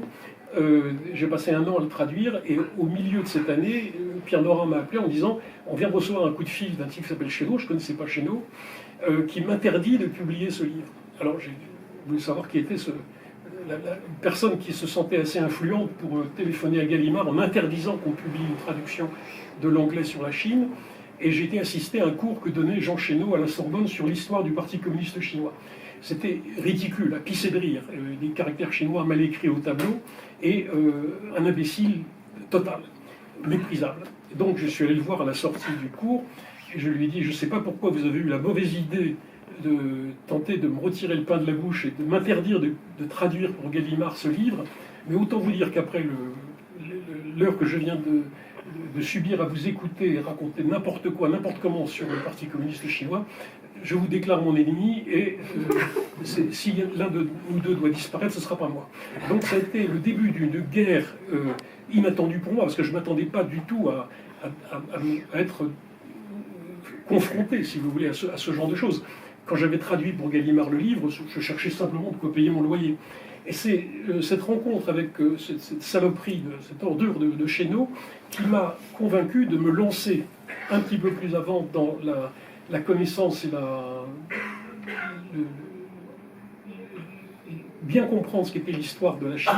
J'ai passé un an à le traduire, et au milieu de cette année, Pierre Nora m'a appelé en disant « On vient de recevoir un coup de fil d'un type qui s'appelle Chénaud, je ne connaissais pas Chénaud, qui m'interdit de publier ce livre. » Alors j'ai voulu savoir qui était la personne qui se sentait assez influente pour téléphoner à Gallimard en interdisant qu'on publie une traduction de l'anglais sur la Chine. Et j'ai été assister à un cours que donnait Jean Chénaud à la Sorbonne sur l'histoire du Parti communiste chinois. C'était ridicule, à pisser de rire, des caractères chinois mal écrits au tableau, et un imbécile total, méprisable. Donc je suis allé le voir à la sortie du cours, et je lui ai dit, je ne sais pas pourquoi vous avez eu la mauvaise idée de tenter de me retirer le pain de la bouche et de m'interdire de traduire pour Gallimard ce livre, mais autant vous dire qu'après l'heure que je viens de subir à vous écouter et raconter n'importe quoi, n'importe comment sur le Parti communiste chinois, je vous déclare mon ennemi, et si l'un de nous deux doit disparaître, ce ne sera pas moi. Donc ça a été le début d'une guerre inattendue pour moi, parce que je ne m'attendais pas du tout à être confronté, si vous voulez, à ce genre de choses. Quand j'avais traduit pour Gallimard le livre, je cherchais simplement de quoi payer mon loyer. Et c'est cette rencontre avec cette saloperie, cette ordure de Chénaud, qui m'a convaincu de me lancer un petit peu plus avant dans la connaissance et bien comprendre ce qu'était l'histoire de la Chine.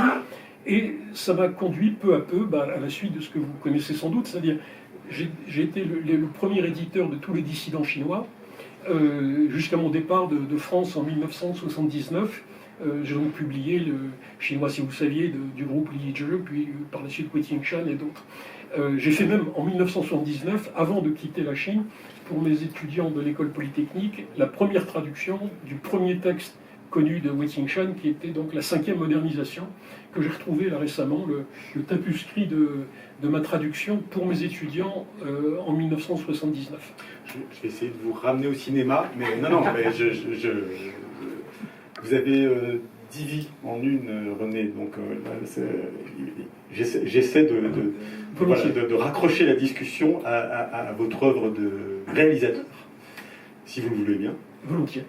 Et ça m'a conduit peu à peu à la suite de ce que vous connaissez sans doute, c'est-à-dire j'ai été le premier éditeur de tous les dissidents chinois, jusqu'à mon départ de France en 1979. J'ai donc publié le Chinois, si vous le saviez, du groupe Li Zhe, puis par la suite Wei Qingshan et d'autres. J'ai fait même en 1979, avant de quitter la Chine, pour mes étudiants de l'école polytechnique, la première traduction du premier texte connu de Wei Qingshan, qui était donc la 5e modernisation, que j'ai retrouvé là récemment, le tapuscrit de ma traduction pour mes étudiants en 1979. Je vais essayer de vous ramener au cinéma, mais non, mais vous avez 10 vies en une, René, donc j'essaie de raccrocher la discussion à votre œuvre de réalisateur, si vous le voulez bien. Volontiers.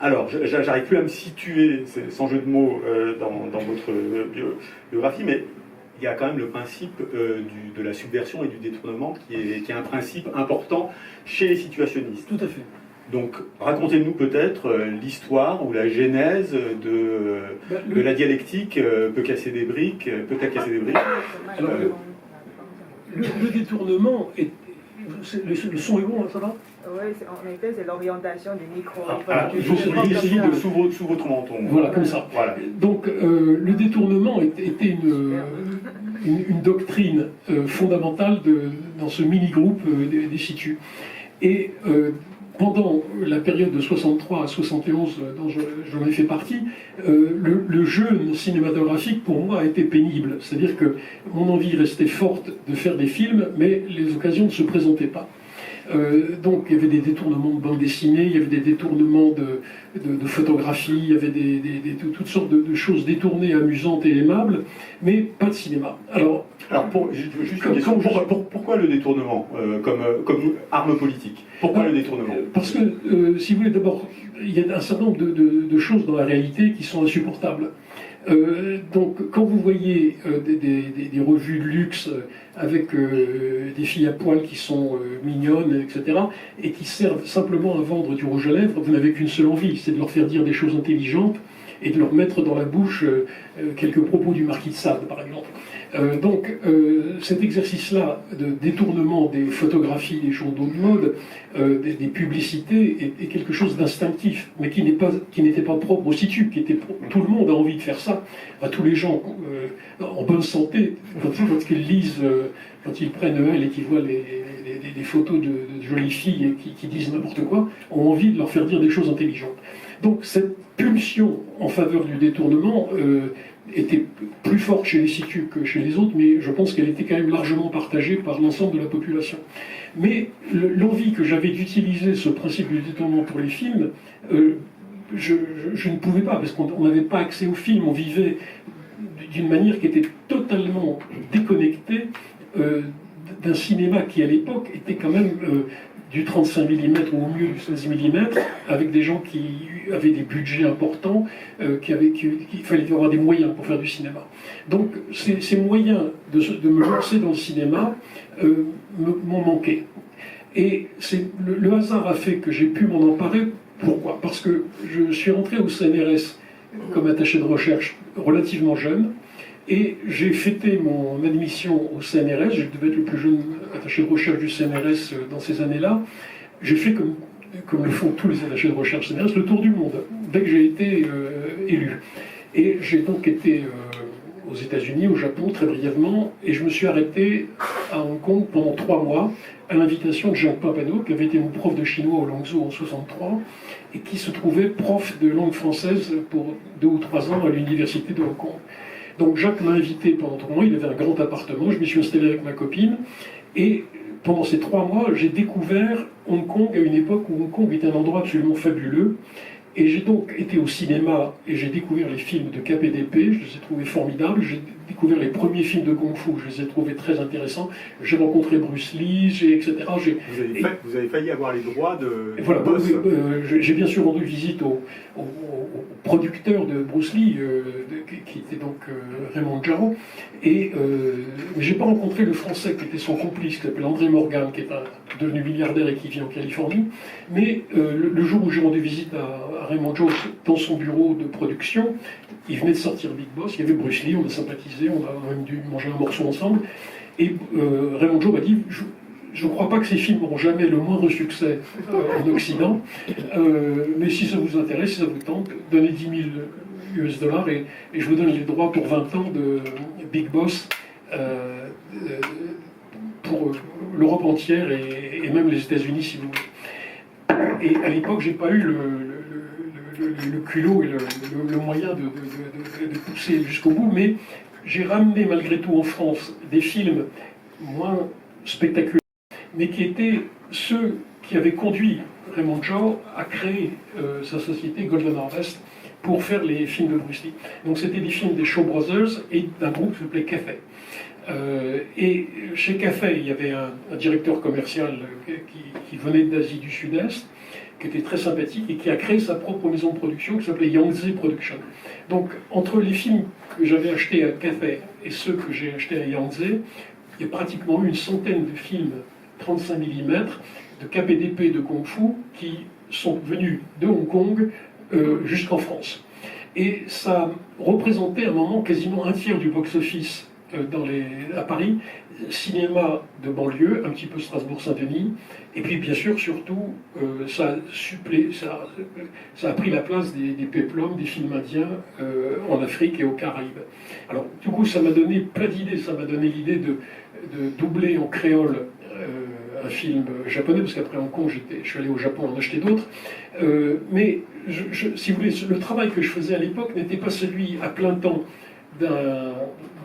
Alors, j'arrive plus à me situer, sans jeu de mots, dans votre biographie, mais il y a quand même le principe de la subversion et du détournement qui est un principe important chez les situationnistes. Tout à fait. Donc, racontez-nous peut-être l'histoire ou la genèse de la dialectique peut casser des briques, peut-être casser des briques. Alors, le détournement est... Le son est bon, ça va? Oui, en effet, c'est l'orientation du micro. Essayez de sous votre menton. Voilà, comme ça. Voilà. Donc, le détournement était une doctrine fondamentale dans ce mini-groupe des situs. Et pendant la période de 63 à 71, dont j'en ai fait partie, le jeûne cinématographique, pour moi, a été pénible. C'est-à-dire que mon envie restait forte de faire des films, mais les occasions ne se présentaient pas. Donc il y avait des détournements de bande dessinée, il y avait des détournements de photographie, il y avait toutes sortes de choses détournées, amusantes et aimables, mais pas de cinéma. Alors juste une question, pourquoi le détournement comme arme politique? Pourquoi le détournement? Parce que, si vous voulez, d'abord, il y a un certain nombre de choses dans la réalité qui sont insupportables. Donc, quand vous voyez des revues de luxe avec des filles à poil qui sont mignonnes, etc., et qui servent simplement à vendre du rouge à lèvres, vous n'avez qu'une seule envie, c'est de leur faire dire des choses intelligentes et de leur mettre dans la bouche quelques propos du marquis de Sade, par exemple. Donc, cet exercice-là de détournement des photographies, des journaux de mode, des publicités, est quelque chose d'instinctif, mais qui n'était pas propre au situ, tout le monde a envie de faire ça. À tous les gens en bonne santé, quand ils lisent, quand ils prennent Noël et qu'ils voient des photos de jolies filles qui disent n'importe quoi, ont envie de leur faire dire des choses intelligentes. Donc, cette pulsion en faveur du détournement était plus forte chez les situs que chez les autres, mais je pense qu'elle était quand même largement partagée par l'ensemble de la population. Mais l'envie que j'avais d'utiliser ce principe du détournement pour les films, je ne pouvais pas, parce qu'on n'avait pas accès aux films, on vivait d'une manière qui était totalement déconnectée d'un cinéma qui, à l'époque, était quand même du 35 mm ou au mieux du 16 mm, avec des gens qui avaient des budgets importants, qu'il fallait avoir des moyens pour faire du cinéma. Donc ces moyens de me lancer dans le cinéma m'ont manqué. Et le hasard a fait que j'ai pu m'en emparer. Pourquoi? Parce que je suis rentré au CNRS comme attaché de recherche relativement jeune, et j'ai fêté mon admission au CNRS. Je devais être le plus jeune attaché de recherche du CNRS dans ces années-là. J'ai fait, comme le font tous les attachés de recherche CNRS, le tour du monde, dès que j'ai été élu. Et j'ai donc été aux États-Unis, au Japon, très brièvement, et je me suis arrêté à Hong Kong pendant 3 mois, à l'invitation de Jacques Pampano, qui avait été mon prof de chinois au Langzhou en 63, et qui se trouvait prof de langue française pour 2 ou 3 ans à l'université de Hong Kong. Donc Jacques m'a invité pendant 3 mois, il avait un grand appartement, je me suis installé avec ma copine, et pendant ces 3 mois, j'ai découvert Hong Kong à une époque où Hong Kong était un endroit absolument fabuleux. Et j'ai donc été au cinéma et j'ai découvert les films de KPDP, je les ai trouvés formidables. J'ai découvert les premiers films de Kung Fu, je les ai trouvés très intéressants. J'ai rencontré Bruce Lee, etc. Vous avez failli avoir les droits de voilà, boss. J'ai bien sûr rendu visite au producteur de Bruce Lee, qui était donc Raymond Jarreau. Et j'ai pas rencontré le Français qui était son complice, qui s'appelle André Morgan, qui est devenu milliardaire et qui vit en Californie. Mais le jour où j'ai rendu visite à Raymond Jarreau dans son bureau de production, il venait de sortir Big Boss, il y avait Bruce Lee, on a sympathisé, on a même dû manger un morceau ensemble. Et Raymond Jarreau m'a dit, je ne crois pas que ces films n'auront jamais le moindre succès en Occident, mais si ça vous intéresse, si ça vous tente, donnez 10 000 US dollars et je vous donne les droits pour 20 ans de Big Boss pour l'Europe entière et même les États-Unis si vous voulez. Et à l'époque, j'ai pas eu le culot et le moyen de pousser jusqu'au bout, mais j'ai ramené malgré tout en France des films moins spectaculaires, mais qui étaient ceux qui avaient conduit Raymond Jarreau à créer sa société Golden Harvest pour faire les films de Bruce Lee. Donc c'était des films des Shaw Brothers et d'un groupe qui s'appelait Cathay. Et chez Cathay, il y avait un directeur commercial qui venait d'Asie du Sud-Est, qui était très sympathique et qui a créé sa propre maison de production qui s'appelait Yangtze Production. Donc entre les films que j'avais achetés à Cathay et ceux que j'ai achetés à Yangtze, il y a pratiquement eu une centaine de films 35 mm de KPDP de Kung Fu qui sont venus de Hong Kong jusqu'en France. Et ça représentait à un moment quasiment un tiers du box-office à Paris, cinéma de banlieue, un petit peu Strasbourg-Saint-Denis, et puis bien sûr, surtout, ça a pris la place des péplums, des films indiens en Afrique et aux Caraïbes. Alors, du coup, ça m'a donné plein d'idées, ça m'a donné l'idée de doubler en créole un film japonais, parce qu'après Hong Kong, je suis allé au Japon en acheter d'autres. Mais, si vous voulez, le travail que je faisais à l'époque n'était pas celui à plein temps d'un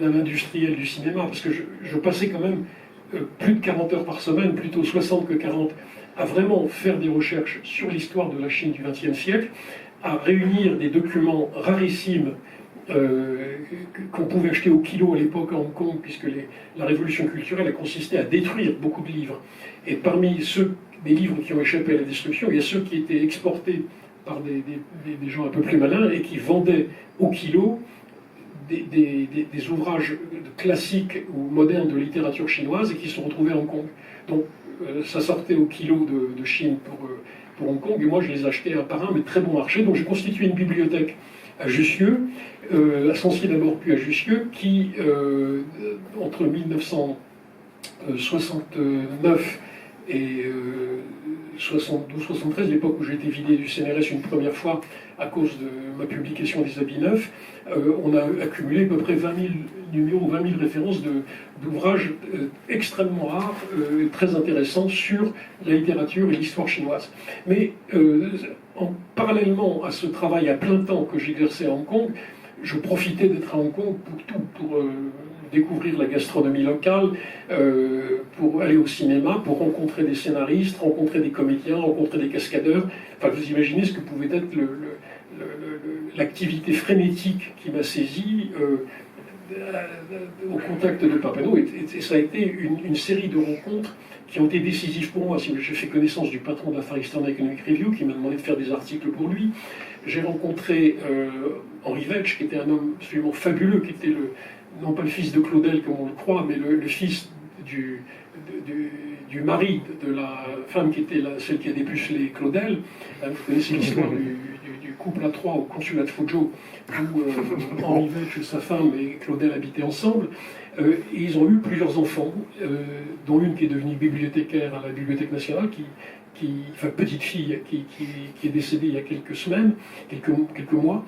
industriel du cinéma, parce que je passais quand même plus de 40 heures par semaine, plutôt 60 que 40, à vraiment faire des recherches sur l'histoire de la Chine du XXe siècle, à réunir des documents rarissimes qu'on pouvait acheter au kilo à l'époque à Hong Kong, puisque la révolution culturelle a consisté à détruire beaucoup de livres. Et parmi des livres qui ont échappé à la destruction, il y a ceux qui étaient exportés par des gens un peu plus malins et qui vendaient au kilo des ouvrages classiques ou modernes de littérature chinoise et qui se sont retrouvés à Hong Kong. Donc ça sortait au kilo de Chine pour Hong Kong, et moi je les achetais un par un, mais très bon marché. Donc j'ai constitué une bibliothèque à Jussieu, à Sancier d'abord, puis à Jussieu, qui, entre 1969 et 72-73, l'époque où j'ai été vidé du CNRS une première fois à cause de ma publication des habits neufs, on a accumulé à peu près 20 000 numéros, 20 000 références d'ouvrages extrêmement rares, très intéressants sur la littérature et l'histoire chinoise. Mais parallèlement à ce travail à plein temps que j'exerçais à Hong Kong, je profitais d'être à Hong Kong pour découvrir la gastronomie locale, pour aller au cinéma, pour rencontrer des scénaristes, rencontrer des comédiens, rencontrer des cascadeurs. Enfin, vous imaginez ce que pouvait être l'activité frénétique qui m'a saisi au contact de Papineau, et ça a été une série de rencontres qui ont été décisives pour moi. J'ai fait connaissance du patron de la Far Eastern Economic Review qui m'a demandé de faire des articles pour lui. J'ai rencontré Henri Vetch, qui était un homme absolument fabuleux, qui était non pas le fils de Claudel comme on le croit, mais le fils du mari de la femme qui était celle qui a dépucelé Claudel. Vous connaissez l'histoire du couple à trois au consulat de Fuzhou, où Henri Vetch, sa femme et Claudel habitaient ensemble. Et ils ont eu plusieurs enfants, dont une qui est devenue bibliothécaire à la Bibliothèque nationale, enfin petite fille qui est décédée il y a quelques semaines, quelques mois.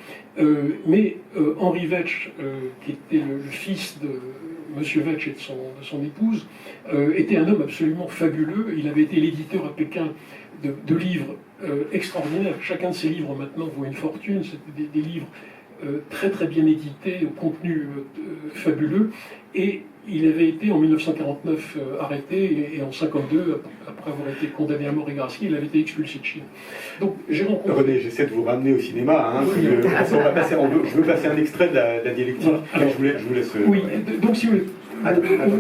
Mais Henri Vetch, qui était le fils de Monsieur Vetch et de son épouse, était un homme absolument fabuleux. Il avait été l'éditeur à Pékin de livres extraordinaires. Chacun de ces livres maintenant vaut une fortune. C'était des livres très très bien édités, au contenu fabuleux. Et il avait été en 1949 arrêté, et en 1952, après avoir été condamné à mort et gracié, il avait été expulsé de Chine. Donc j'ai rencontré... René, j'essaie de vous ramener au cinéma. Hein, Oui. je veux passer un extrait de la dialectique. Voilà. Alors, je vous laisse... Oui, donc si vous voulez,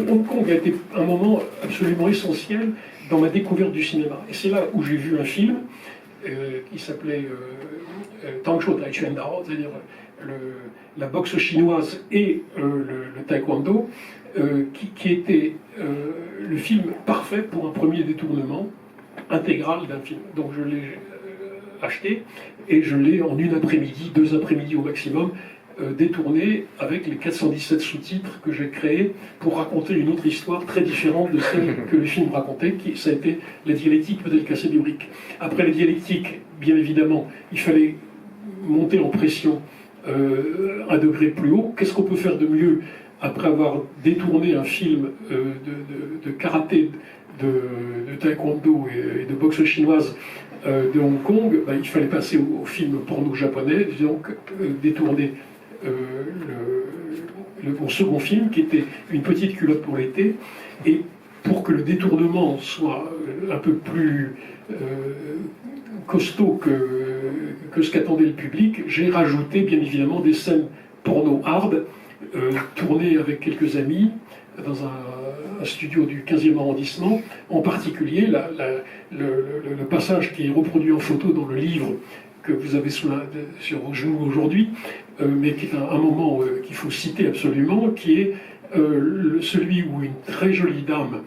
Hong Kong a été un moment absolument essentiel dans ma découverte du cinéma. Et c'est là où j'ai vu un film qui s'appelait Tang Shou Tai Chuan Dao, c'est-à-dire la boxe chinoise et le taekwondo, qui était le film parfait pour un premier détournement intégral d'un film. Donc je l'ai acheté et je l'ai en une après-midi, 2 après-midi au maximum, détourné avec les 417 sous-titres que j'ai créés pour raconter une autre histoire très différente de celle que le film racontait, ça a été la dialectique peut-être casser des briques. Après la dialectique, bien évidemment, il fallait monter en pression un degré plus haut. Qu'est-ce qu'on peut faire de mieux après avoir détourné un film de karaté, de taekwondo et de boxe chinoise de Hong Kong? Il fallait passer au film porno japonais, donc détourner mon second film, qui était Une petite culotte pour l'été. Et pour que le détournement soit un peu plus costaud que ce qu'attendait le public, j'ai rajouté bien évidemment des scènes porno hard, tournées avec quelques amis dans un studio du 15e arrondissement, en particulier le passage qui est reproduit en photo dans le livre que vous avez sur vos genoux aujourd'hui, mais qui est un moment qu'il faut citer absolument, qui est celui où une très jolie dame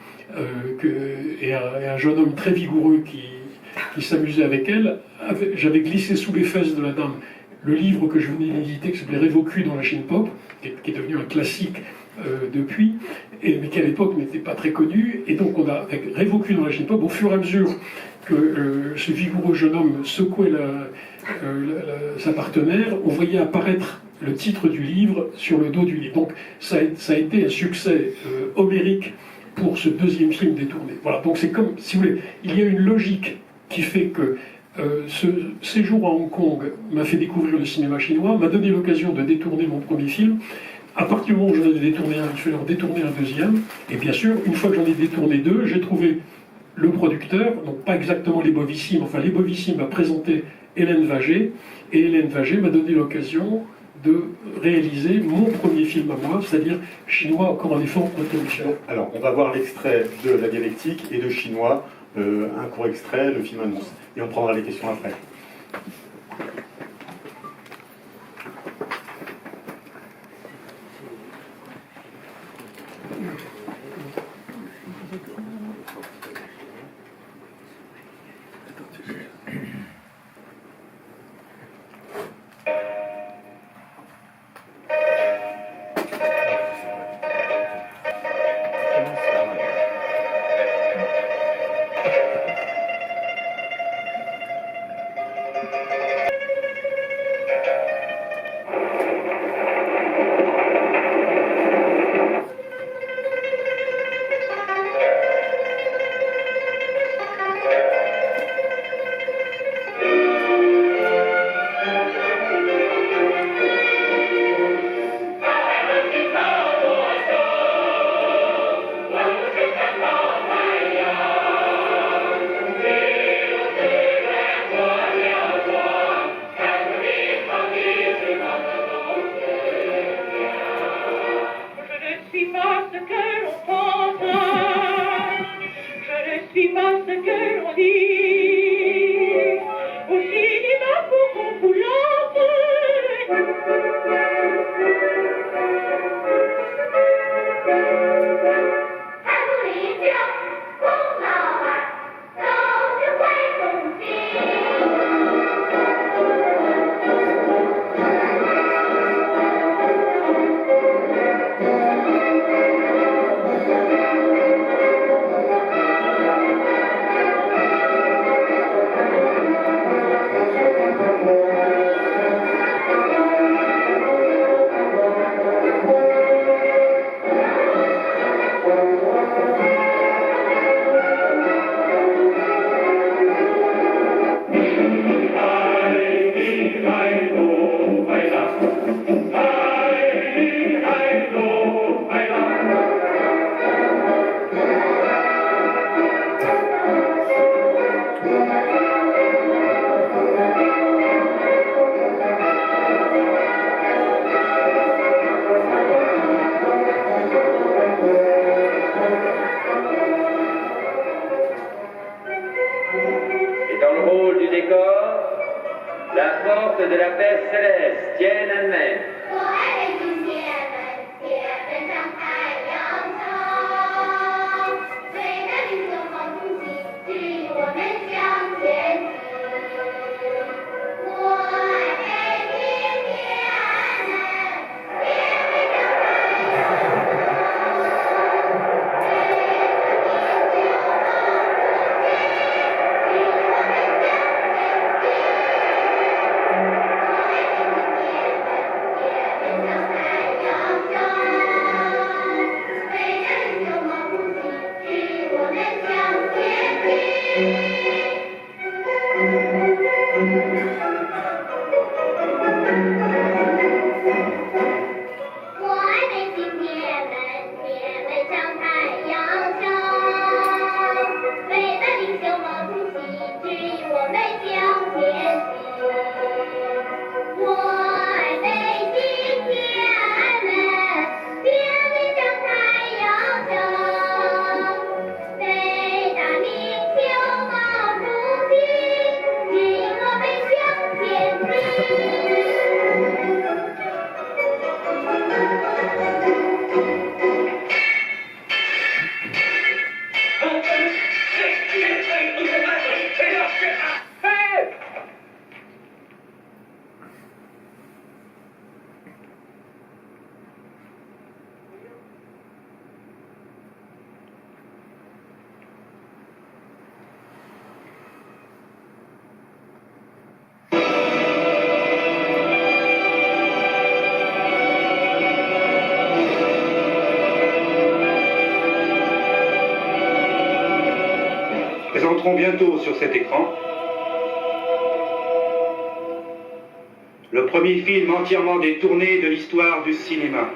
et un jeune homme très vigoureux qui s'amusait avec elle, j'avais glissé sous les fesses de la dame le livre que je venais d'éditer, qui s'appelait Révocu dans la Chine Pop, qui est devenu un classique depuis, mais qui à l'époque n'était pas très connu. Et donc on a, avec Révocu dans la Chine Pop, au fur et à mesure que ce vigoureux jeune homme secouait sa partenaire, on voyait apparaître le titre du livre sur le dos du livre. Donc ça a été un succès homérique pour ce deuxième film détourné. Voilà, donc c'est comme, si vous voulez, il y a une logique qui fait que ce séjour à Hong Kong m'a fait découvrir le cinéma chinois, m'a donné l'occasion de détourner mon premier film. À partir du moment où j'en ai détourné un, il fallait en détourner un deuxième. Et bien sûr, une fois que j'en ai détourné 2, j'ai trouvé le producteur, donc pas exactement les Bovissimes, enfin les Bovissimes a présenté Hélène Vagé, et Hélène Vagé m'a donné l'occasion de réaliser mon premier film à moi, c'est-à-dire chinois, encore un effort contre Michel. Alors, on va voir l'extrait de la dialectique et de chinois, un court extrait, le film annonce. Et on prendra les questions après. suis pas ce que l'on dit. Au cinéma, pour qu'on vous lance. De la paix céleste, Tiananmen. 我爱今天们，铁门张开洋葱，为了领袖好东西，与我们向前行。我爱北京天安门，铁门张开洋葱，为了领袖好东西，与我们向前行。 我爱北京铁门，铁门张开洋葱，为了领袖毛主席，指引我们向前行。我爱北京天安门，铁门张开洋葱，为了领袖毛主席，指引我们向前行。 Présenterons bientôt sur cet écran le premier film entièrement détourné de l'histoire du cinéma.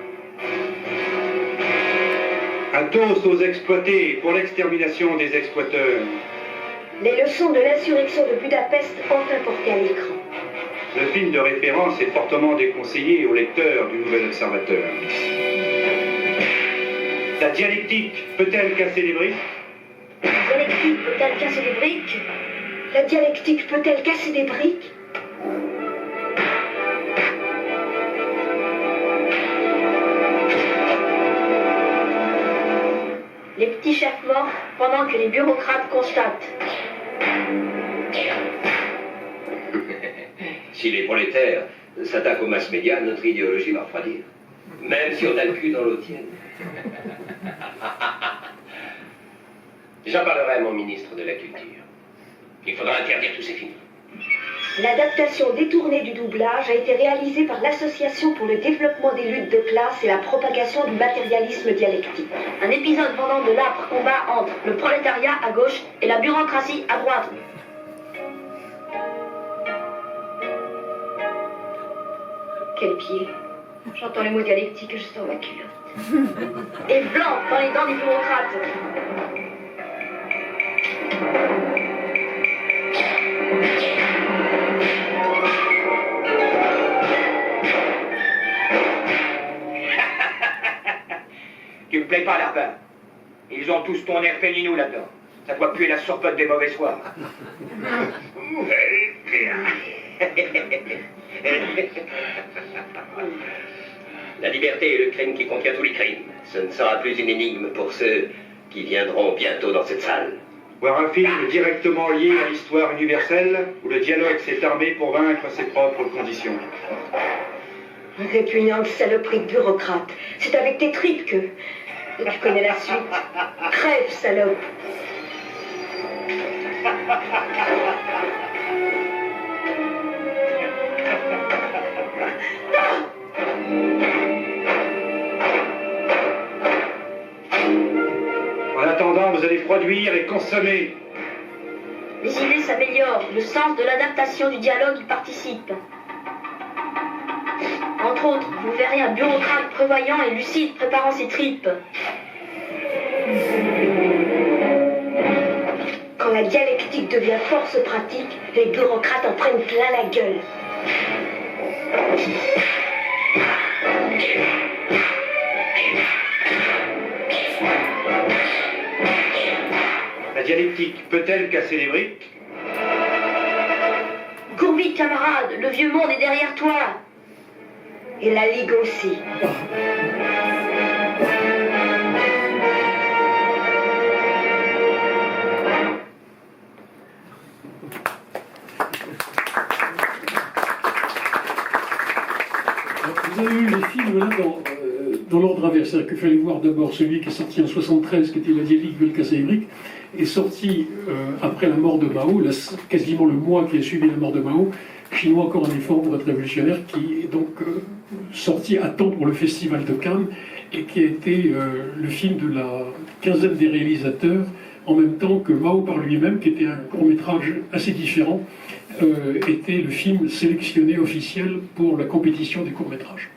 Un toast aux exploités pour l'extermination des exploiteurs. Les leçons de l'insurrection de Budapest enfin portées à l'écran. Ce film de référence est fortement déconseillé aux lecteurs du Nouvel Observateur. La dialectique peut-elle casser les briques? La dialectique peut-elle casser des briques? La dialectique peut-elle casser des briques? Les petits chefs morts pendant que les bureaucrates constatent. Si les prolétaires s'attaquent aux masses médias, notre idéologie va refroidir. Même si on a le cul dans l'eau tienne. J'en parlerai à mon ministre de la Culture. Il faudra interdire tous ces films. L'adaptation détournée du doublage a été réalisée par l'Association pour le développement des luttes de classe et la propagation du matérialisme dialectique. Un épisode pendant de l'âpre combat entre le prolétariat à gauche et la bureaucratie à droite. Quel pied! J'entends les mots dialectiques juste en ma culotte. Et blanc dans les dents des bureaucrates. Tu me plais pas, Larbin. Ils ont tous ton air félinou là-dedans. Ça doit puer la surpote des mauvais soirs. La liberté est le crime qui contient tous les crimes. Ce ne sera plus une énigme pour ceux qui viendront bientôt dans cette salle. Voir un film directement lié à l'histoire universelle, où le dialogue s'est armé pour vaincre ses propres conditions. Répugnante saloperie de bureaucrate. C'est avec tes tripes que... Et tu connais la suite. Crève, salope. En attendant, vous allez produire et consommer. Les idées s'améliorent, le sens de l'adaptation du dialogue y participe. Entre autres, vous verrez un bureaucrate prévoyant et lucide préparant ses tripes. Quand la dialectique devient force pratique, les bureaucrates en prennent plein la gueule. La dialectique peut-elle casser les briques? Cours vite, camarade, le vieux monde est derrière toi. Et la Ligue aussi. Vous avez eu les films là dans l'ordre inverse, c'est-à-dire qu'il fallait voir d'abord celui qui est sorti en 73, qui était La dialectique veut casser les briques, est sorti après la mort de Mao, quasiment le mois qui a suivi la mort de Mao, Chinois encore un effort pour être révolutionnaire, qui est donc sorti à temps pour le Festival de Cannes, et qui a été le film de la quinzaine des réalisateurs, en même temps que Mao par lui-même, qui était un court-métrage assez différent, était le film sélectionné officiel pour la compétition des courts-métrages.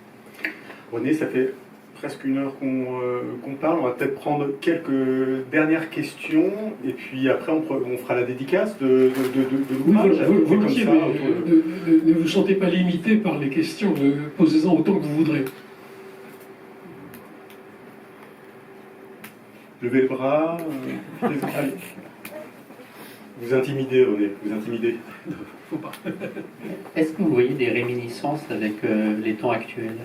René, ça fait presque une heure qu'on parle. On va peut-être prendre quelques dernières questions et puis après on fera la dédicace de l'ouvrage. Oui, volontiers, mais ne vous sentez pas limité par les questions, posez-en autant que vous voudrez. Levez le bras. Allez. Vous intimidez, René, vous intimidez. Faut pas. Est-ce que vous voyez des réminiscences avec les temps actuels?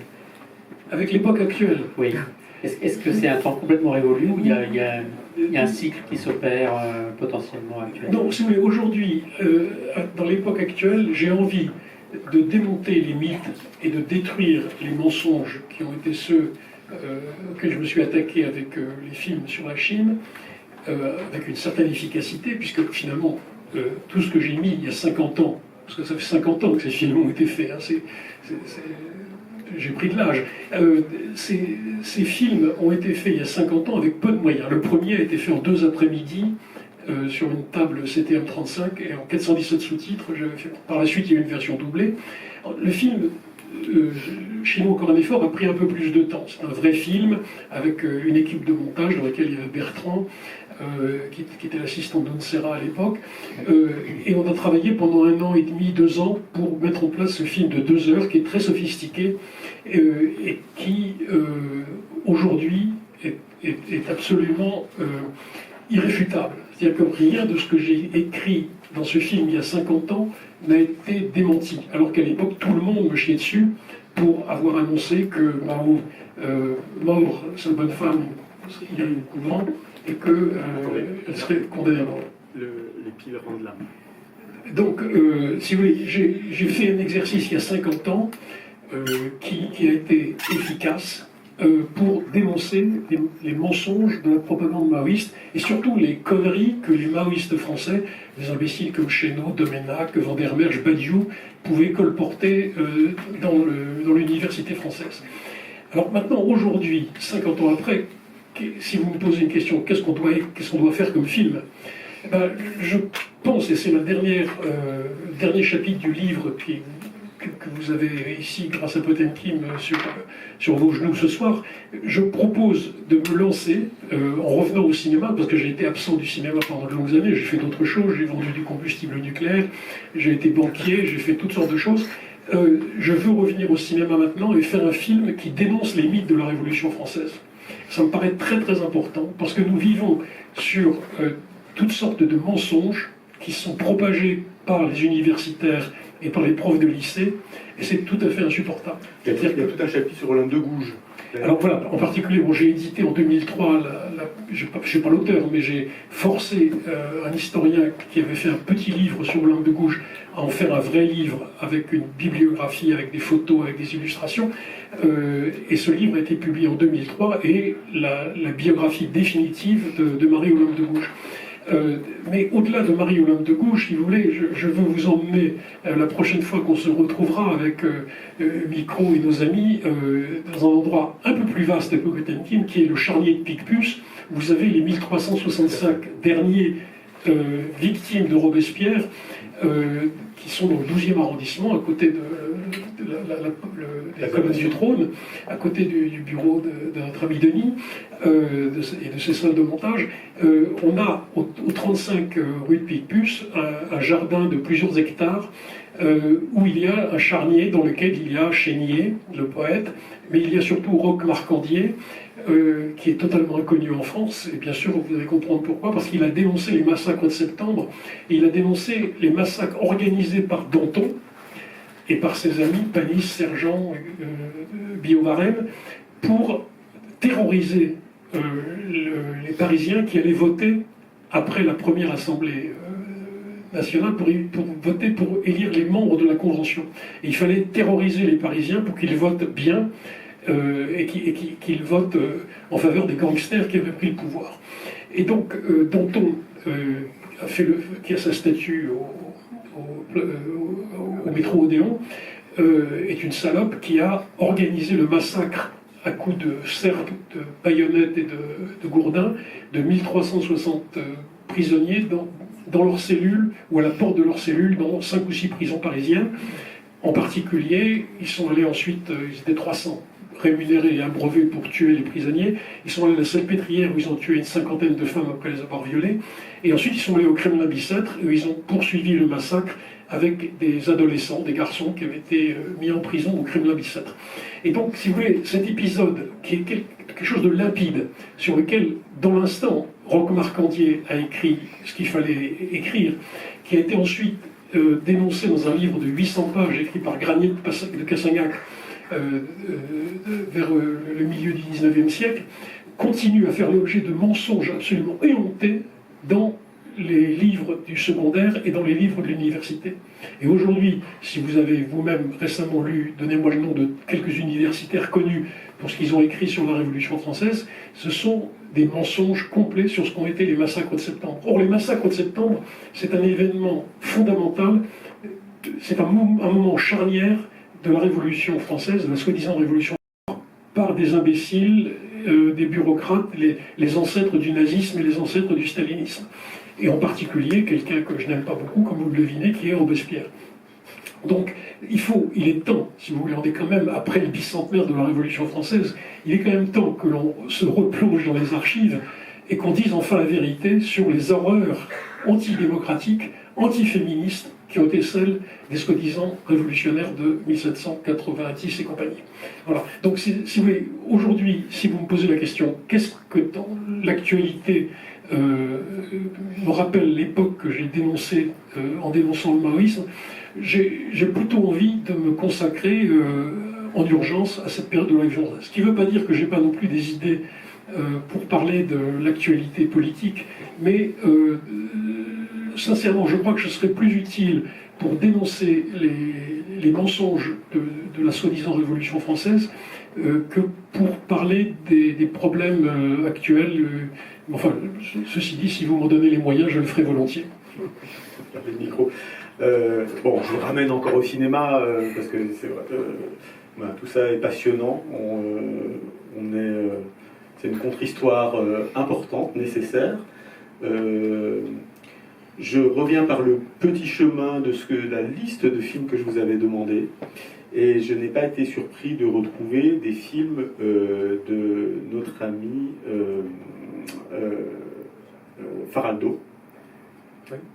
Avec l'époque actuelle? Oui. Est-ce que c'est un temps complètement révolu ou il y a un cycle qui s'opère potentiellement actuellement? Non, si vous voulez, aujourd'hui, dans l'époque actuelle, j'ai envie de démonter les mythes et de détruire les mensonges qui ont été ceux auxquels je me suis attaqué avec les films sur la Chine, avec une certaine efficacité, puisque finalement, tout ce que j'ai mis il y a 50 ans, parce que ça fait 50 ans que ces films ont été faits, hein, j'ai pris de l'âge. Ces films ont été faits il y a 50 ans avec peu de moyens. Le premier a été fait en 2 après-midi sur une table CTM35 et en 417 sous-titres. Par la suite, il y a eu une version doublée. Le film Chinois encore un effort a pris un peu plus de temps. C'est un vrai film avec une équipe de montage dans laquelle il y avait Bertrand, qui était l'assistant d'Onsera à l'époque, et on a travaillé pendant 1 an et demi, 2 ans pour mettre en place ce film de 2 heures qui est très sophistiqué et qui aujourd'hui est absolument irréfutable. C'est-à-dire que rien de ce que j'ai écrit dans ce film il y a 50 ans n'a été démenti, alors qu'à l'époque tout le monde me chiait dessus pour avoir annoncé que Mao, mort, sa bonne femme, il y a eu au couvent, et qu'elle serait condamnée à mort. Les piles rendent l'âme. Donc, si vous voulez, j'ai fait un exercice il y a 50 ans qui a été efficace pour dénoncer les mensonges de la propagande maoïste et surtout les conneries que les maoïstes français, des imbéciles comme Chénaud, Doménac, Vandermeersch, Badiou, pouvaient colporter dans l'université française. Alors maintenant, aujourd'hui, 50 ans après, si vous me posez une question, qu'est-ce qu'on doit faire comme film? Je pense, et c'est le dernier chapitre du livre que vous avez ici grâce à Potemkin sur vos genoux ce soir, je propose de me lancer en revenant au cinéma, parce que j'ai été absent du cinéma pendant de longues années, j'ai fait d'autres choses, j'ai vendu du combustible nucléaire, j'ai été banquier, j'ai fait toutes sortes de choses. Je veux revenir au cinéma maintenant et faire un film qui dénonce les mythes de la Révolution française. Ça me paraît très très important, parce que nous vivons sur toutes sortes de mensonges qui sont propagés par les universitaires et par les profs de lycée, et c'est tout à fait insupportable. Il y a tout un chapitre sur Olympe de Gouges. Alors voilà, en particulier, bon, j'ai édité en 2003, je ne suis pas l'auteur, mais j'ai forcé un historien qui avait fait un petit livre sur Olympe de Gouges à en faire un vrai livre avec une bibliographie, avec des photos, avec des illustrations. Et ce livre a été publié en 2003 et la biographie définitive de Marie-Olympe de Gouges. Mais au-delà de Marie-Olympe de Gouges, si vous voulez, je veux vous emmener la prochaine fois qu'on se retrouvera avec Micro et nos amis dans un endroit un peu plus vaste et peu intime qui est le charnier de Picpus. Vous avez les 1365 derniers victimes de Robespierre qui sont dans le 12e arrondissement, à côté de la colonne du trône, à côté du bureau de notre ami Denis et de ses salles de montage. On a au 35 rue de Picpus un jardin de plusieurs hectares où il y a un charnier dans lequel il y a Chénier, le poète, mais il y a surtout Roch-Marcandier, qui est totalement inconnu en France, et bien sûr vous allez comprendre pourquoi, parce qu'il a dénoncé les massacres de septembre, et il a dénoncé les massacres organisés par Danton et par ses amis Panis, Sergent, Biovarem, pour terroriser les Parisiens qui allaient voter après la première assemblée nationale pour voter pour élire les membres de la Convention. Et il fallait terroriser les Parisiens pour qu'ils votent bien et qu'ils votent en faveur des gangsters qui avaient pris le pouvoir. Et donc Danton, qui a sa statue au métro Odéon, est une salope qui a organisé le massacre à coups de serpes, de baïonnettes et de gourdins de 1360 prisonniers dans leurs cellules ou à la porte de leurs cellules dans 5 ou 6 prisons parisiennes. En particulier, ils sont allés ensuite, ils étaient 300 rémunérés et abreuvés pour tuer les prisonniers. Ils sont allés à la Salpêtrière où ils ont tué une 50aine de femmes après les avoir violées. Et ensuite, ils sont allés au Kremlin-Bicêtre où ils ont poursuivi le massacre avec des adolescents, des garçons qui avaient été mis en prison au Kremlin-Bicêtre. Et donc, si vous voulez, cet épisode qui est quelque chose de limpide, sur lequel, dans l'instant, Roch-Marcandier a écrit ce qu'il fallait écrire, qui a été ensuite dénoncé dans un livre de 800 pages écrit par Granier de Cassagnac vers le milieu du 19e siècle, continue à faire l'objet de mensonges absolument éhontés dans les livres du secondaire et dans les livres de l'université. Et aujourd'hui, si vous avez vous-même récemment lu, donnez-moi le nom de quelques universitaires connus pour ce qu'ils ont écrit sur la Révolution française, ce sont des mensonges complets sur ce qu'ont été les massacres de septembre. Or, les massacres de septembre, c'est un événement fondamental, c'est un moment charnière de la Révolution française, de la soi-disant Révolution par des imbéciles, des bureaucrates, les ancêtres du nazisme et les ancêtres du stalinisme. Et en particulier, quelqu'un que je n'aime pas beaucoup, comme vous le devinez, qui est Robespierre. Donc, il est temps, si vous voulez, on est quand même, après le bicentenaire de la Révolution française, il est quand même temps que l'on se replonge dans les archives et qu'on dise enfin la vérité sur les horreurs antidémocratiques, antiféministes, qui ont été celles des soi-disant révolutionnaires de 1790 et compagnie. Voilà. Donc, si vous voulez, aujourd'hui, si vous me posez la question, qu'est-ce que dans l'actualité me rappelle l'époque que j'ai dénoncée en dénonçant le maoïsme, j'ai plutôt envie de me consacrer en urgence à cette période de la Révolution. Ce qui ne veut pas dire que je n'ai pas non plus des idées pour parler de l'actualité politique, mais sincèrement, je crois que je serais plus utile pour dénoncer les mensonges de la soi-disant Révolution française que pour parler des problèmes actuels. Enfin, ceci dit, si vous m'en donnez les moyens, je le ferai volontiers. Le micro. Bon, je le ramène encore au cinéma, parce que c'est vrai, tout ça est passionnant. C'est une contre-histoire importante, nécessaire. Je reviens par le petit chemin de la liste de films que je vous avais demandé, et je n'ai pas été surpris de retrouver des films de notre ami Faraldo,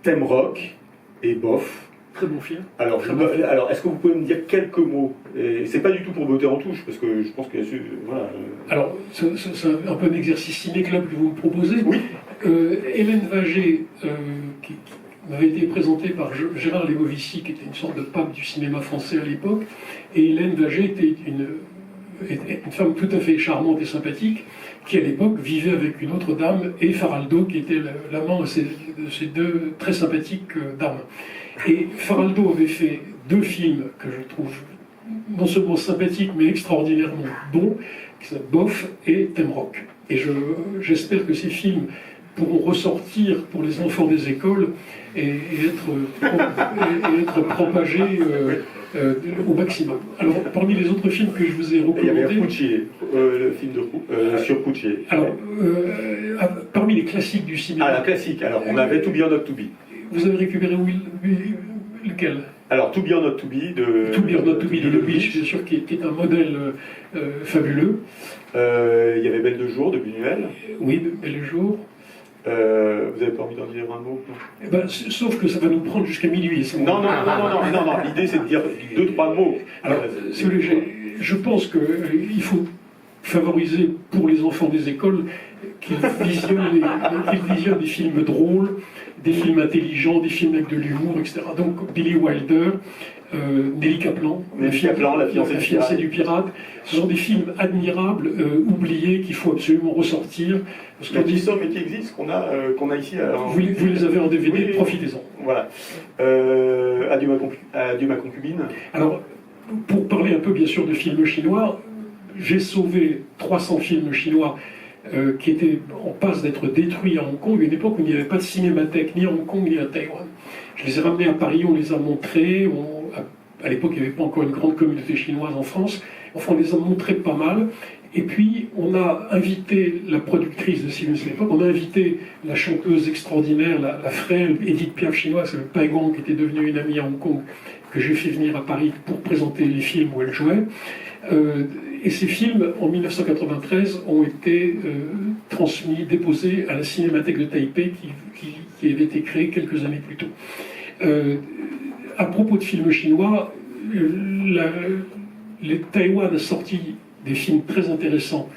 Thème Rock et Bof. Très bon film. Alors, est-ce que vous pouvez me dire quelques mots? Et c'est pas du tout pour botter en touche, parce que je pense que voilà. Alors, c'est un peu un exercice ciné-club que vous me proposez. Oui. Hélène Vagé, qui m'avait été présentée par Gérard Lemovici, qui était une sorte de pape du cinéma français à l'époque, et Hélène Vagé était une femme tout à fait charmante et sympathique, qui à l'époque vivait avec une autre dame, et Faraldo, qui était l'amant de ces deux très sympathiques dames. Et Faraldo avait fait 2 films que je trouve non seulement sympathiques, mais extraordinairement bons, qui s'appellent Boff et Thème Rock. Et j'espère que ces films pourront ressortir pour les enfants des écoles et être propagés au maximum. Alors, parmi les autres films que je vous ai recommandés... Il y avait Pucci, le film sur Pucci. Alors, parmi les classiques du cinéma... Ah, la classique. Alors, on avait To Be or Not To Be. Vous avez récupéré lequel? Alors, To Be or Not To Be de... To Be or Not To Be de Lubitsch, bien sûr, qui est un modèle fabuleux. Il y avait Belle de jour de Buñuel. Oui, Belle de jour. Vous n'avez pas envie d'en dire un mot? Eh ben, sauf que ça va nous prendre jusqu'à minuit. Non, l'idée c'est de dire 2-3 mots. Alors, je pense qu'il faut favoriser pour les enfants des écoles qu'ils visionnent des films drôles, des films intelligents, des films avec de l'humour, etc. Donc Billy Wilder, Nelly Kaplan, la fiancée du pirate, ce sont des films admirables, oubliés, qu'il faut absolument ressortir. Parce que qui sont, mais qui existent, qu'on a ici. Vous les avez en DVD, oui, profitez-en. Voilà. Adieu ma concubine. Alors, pour parler un peu bien sûr de films chinois, j'ai sauvé 300 films chinois qui étaient en passe d'être détruits à Hong Kong, à une époque où il n'y avait pas de cinémathèque ni à Hong Kong ni à Taïwan. Je les ai ramenés à Paris, on les a montrés. À l'époque, il n'y avait pas encore une grande communauté chinoise en France. Enfin, on les a montrés pas mal. Et puis, on a invité la productrice de Steven Spielberg, on a invité la chanteuse extraordinaire, la frêle Edith Piaf chinoise, le Pai Gong, qui était devenue une amie à Hong Kong, que j'ai fait venir à Paris pour présenter les films où elle jouait. Et ces films, en 1993, ont été transmis, déposés à la Cinémathèque de Taipei, qui avait été créée quelques années plus tôt. À propos de films chinois, Taïwan a sorti des films très intéressants,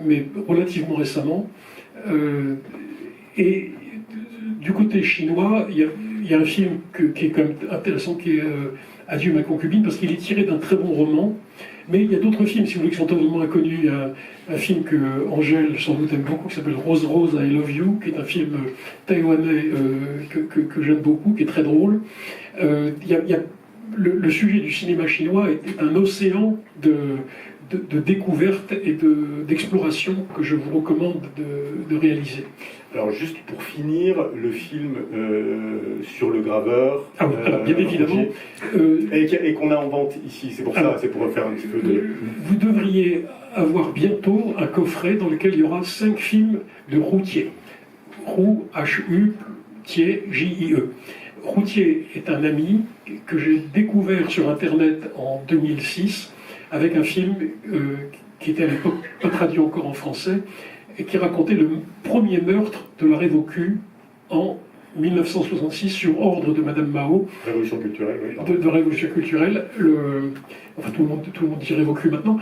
mais relativement récemment. Et du côté chinois, il y a un film qui est quand même intéressant, qui est Adieu ma concubine, parce qu'il est tiré d'un très bon roman. Mais il y a d'autres films, si vous voulez, qui sont totalement inconnus. Il y a un film que Angèle, sans doute, aime beaucoup, qui s'appelle Rose Rose, I Love You, qui est un film taïwanais que j'aime beaucoup, qui est très drôle. Le sujet du cinéma chinois est un océan de découvertes et d'exploration que je vous recommande de réaliser. Alors juste pour finir, le film sur le graveur, alors, bien évidemment, et qu'on a en vente ici, c'est pour ça, c'est pour faire un petit peu de... Vous devriez avoir bientôt un coffret dans lequel il y aura 5 films de Routier. Roux, H-U, Thier, J-I-E. Routier est un ami que j'ai découvert sur Internet en 2006 avec un film qui était à l'époque pas traduit encore en français et qui racontait le premier meurtre de la Révocu en 1966 sur ordre de Madame Mao. Révolution culturelle, oui. De révolution culturelle. Enfin, tout le monde dit Révocu maintenant.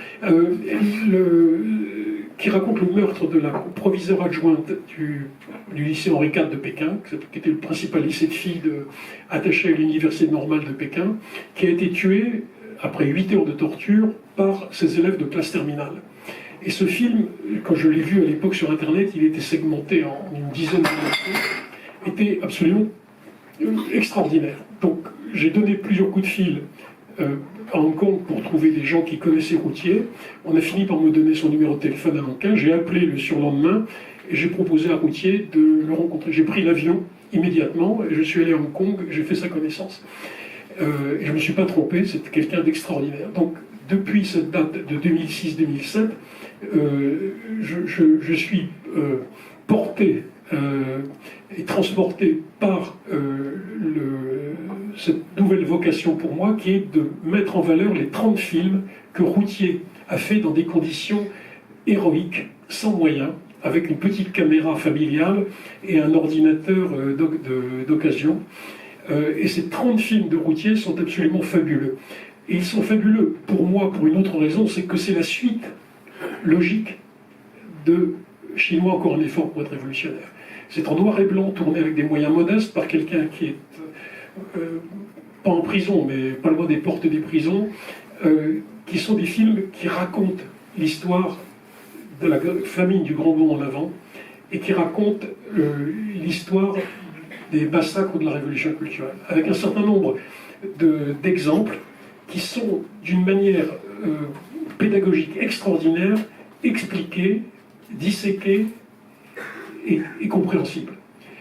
Qui raconte le meurtre de la proviseure adjointe du lycée Henri IV de Pékin, qui était le principal lycée de filles attaché à l'université normale de Pékin, qui a été tué après 8 heures de torture par ses élèves de classe terminale. Et ce film, quand je l'ai vu à l'époque sur Internet, il était segmenté en une dizaine de morceaux, était absolument extraordinaire. Donc j'ai donné plusieurs coups de fil à Hong Kong pour trouver des gens qui connaissaient Routier. On a fini par me donner son numéro de téléphone à Nankin. J'ai appelé le surlendemain et j'ai proposé à Routier de le rencontrer. J'ai pris l'avion immédiatement et je suis allé à Hong Kong, j'ai fait sa connaissance. Et je ne me suis pas trompé, c'était quelqu'un d'extraordinaire. Donc depuis cette date de 2006-2007, je suis porté et transporté par cette nouvelle vocation pour moi qui est de mettre en valeur les 30 films que Routier a fait dans des conditions héroïques, sans moyens, avec une petite caméra familiale et un ordinateur d'occasion. Et ces 30 films de Routier sont absolument fabuleux. Et ils sont fabuleux pour moi pour une autre raison, c'est que c'est la suite logique de chinois encore un effort pour être révolutionnaire. C'est en noir et blanc, tourné avec des moyens modestes par quelqu'un qui est pas en prison, mais pas loin des portes des prisons, qui sont des films qui racontent l'histoire de la famine du Grand Bond en avant et qui racontent l'histoire des massacres de la Révolution culturelle, avec un certain nombre d'exemples qui sont d'une manière pédagogique extraordinaire, expliqués, disséqués et compréhensibles.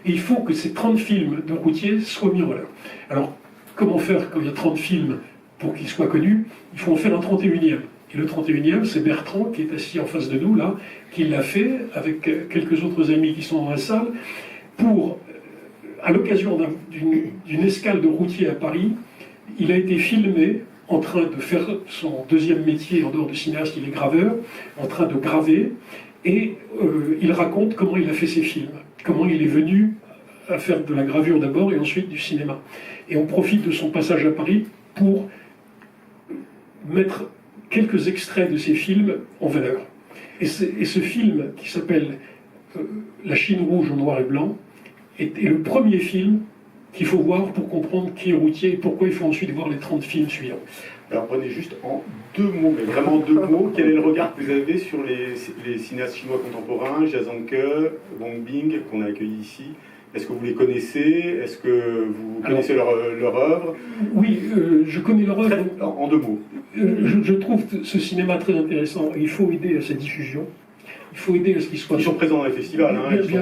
Et il faut que ces 30 films de routiers soient mis en valeur. Alors, comment faire quand il y a 30 films pour qu'ils soient connus? Il faut en faire un 31e. Et le 31e, c'est Bertrand, qui est assis en face de nous, là, qui l'a fait, avec quelques autres amis qui sont dans la salle, pour, à l'occasion d'une escale de routier à Paris, il a été filmé en train de faire son deuxième métier, en dehors de cinéaste, il est graveur, en train de graver, et il raconte comment il a fait ses films, comment il est venu à faire de la gravure d'abord et ensuite du cinéma. Et on profite de son passage à Paris pour mettre quelques extraits de ses films en valeur. Et ce film, qui s'appelle La Chine rouge en noir et blanc, est le premier film qu'il faut voir pour comprendre qui est routier et pourquoi il faut ensuite voir les 30 films suivants. Alors prenez juste en 2 mots, mais vraiment 2 mots, quel est le regard que vous avez sur les cinéastes chinois contemporains, Jia Zhangke, Wang Bing, qu'on a accueillis ici? Est-ce que vous les connaissez? Est-ce que vous connaissez leur œuvre? Oui, je connais leur œuvre. En 2 mots. Je trouve ce cinéma très intéressant et il faut aider à sa diffusion. Il faut aider à ce qu'ils soient... Ils sont présents dans les festivals.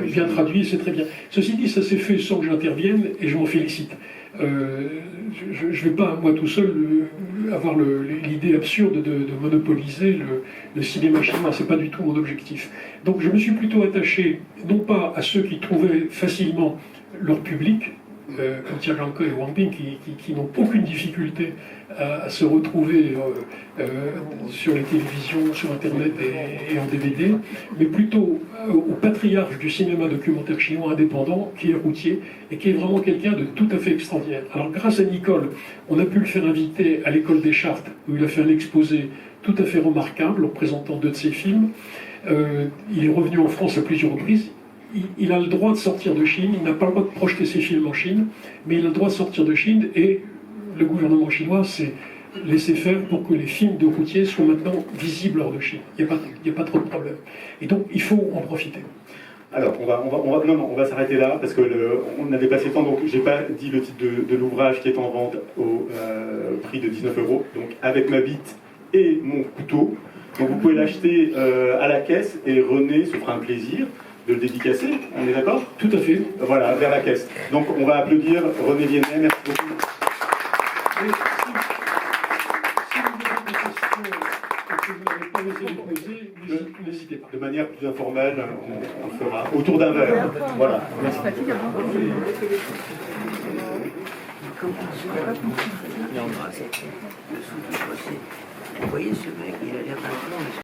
Bien traduits, c'est très bien. Ceci dit, ça s'est fait sans que j'intervienne et je m'en félicite. Je ne vais pas, moi tout seul, avoir l'idée absurde de monopoliser le cinéma chinois. Ce n'est pas du tout mon objectif. Donc je me suis plutôt attaché, non pas à ceux qui trouvaient facilement leur public, comme Jia Zhangke et Wang Bing, qui n'ont aucune difficulté à se retrouver sur les télévisions, sur Internet et en DVD, mais plutôt au patriarche du cinéma documentaire chinois indépendant, qui est routier, et qui est vraiment quelqu'un de tout à fait extraordinaire. Alors grâce à Nicole, on a pu le faire inviter à l'école des Chartes, où il a fait un exposé tout à fait remarquable, en présentant 2 de ses films. Il est revenu en France à plusieurs reprises. Il a le droit de sortir de Chine, il n'a pas le droit de projeter ses films en Chine, mais il a le droit de sortir de Chine et le gouvernement chinois s'est laissé faire pour que les films de routiers soient maintenant visibles hors de Chine. Il n'y a pas trop de problème. Et donc il faut en profiter. Alors, on va s'arrêter là, parce qu'on a dépassé le temps, donc j'ai pas dit le titre de l'ouvrage qui est en vente au prix de 19 €, donc avec ma bite et mon couteau. Donc vous pouvez l'acheter à la caisse et René se fera un plaisir de le dédicacer, on est d'accord? Tout à fait. Voilà, vers la caisse. Donc on va applaudir René Viennet, merci beaucoup. N'hésitez pas. De manière plus informelle, on le fera autour d'un verre. Voilà. Merci. Vous voyez ce mec, il a l'air d'un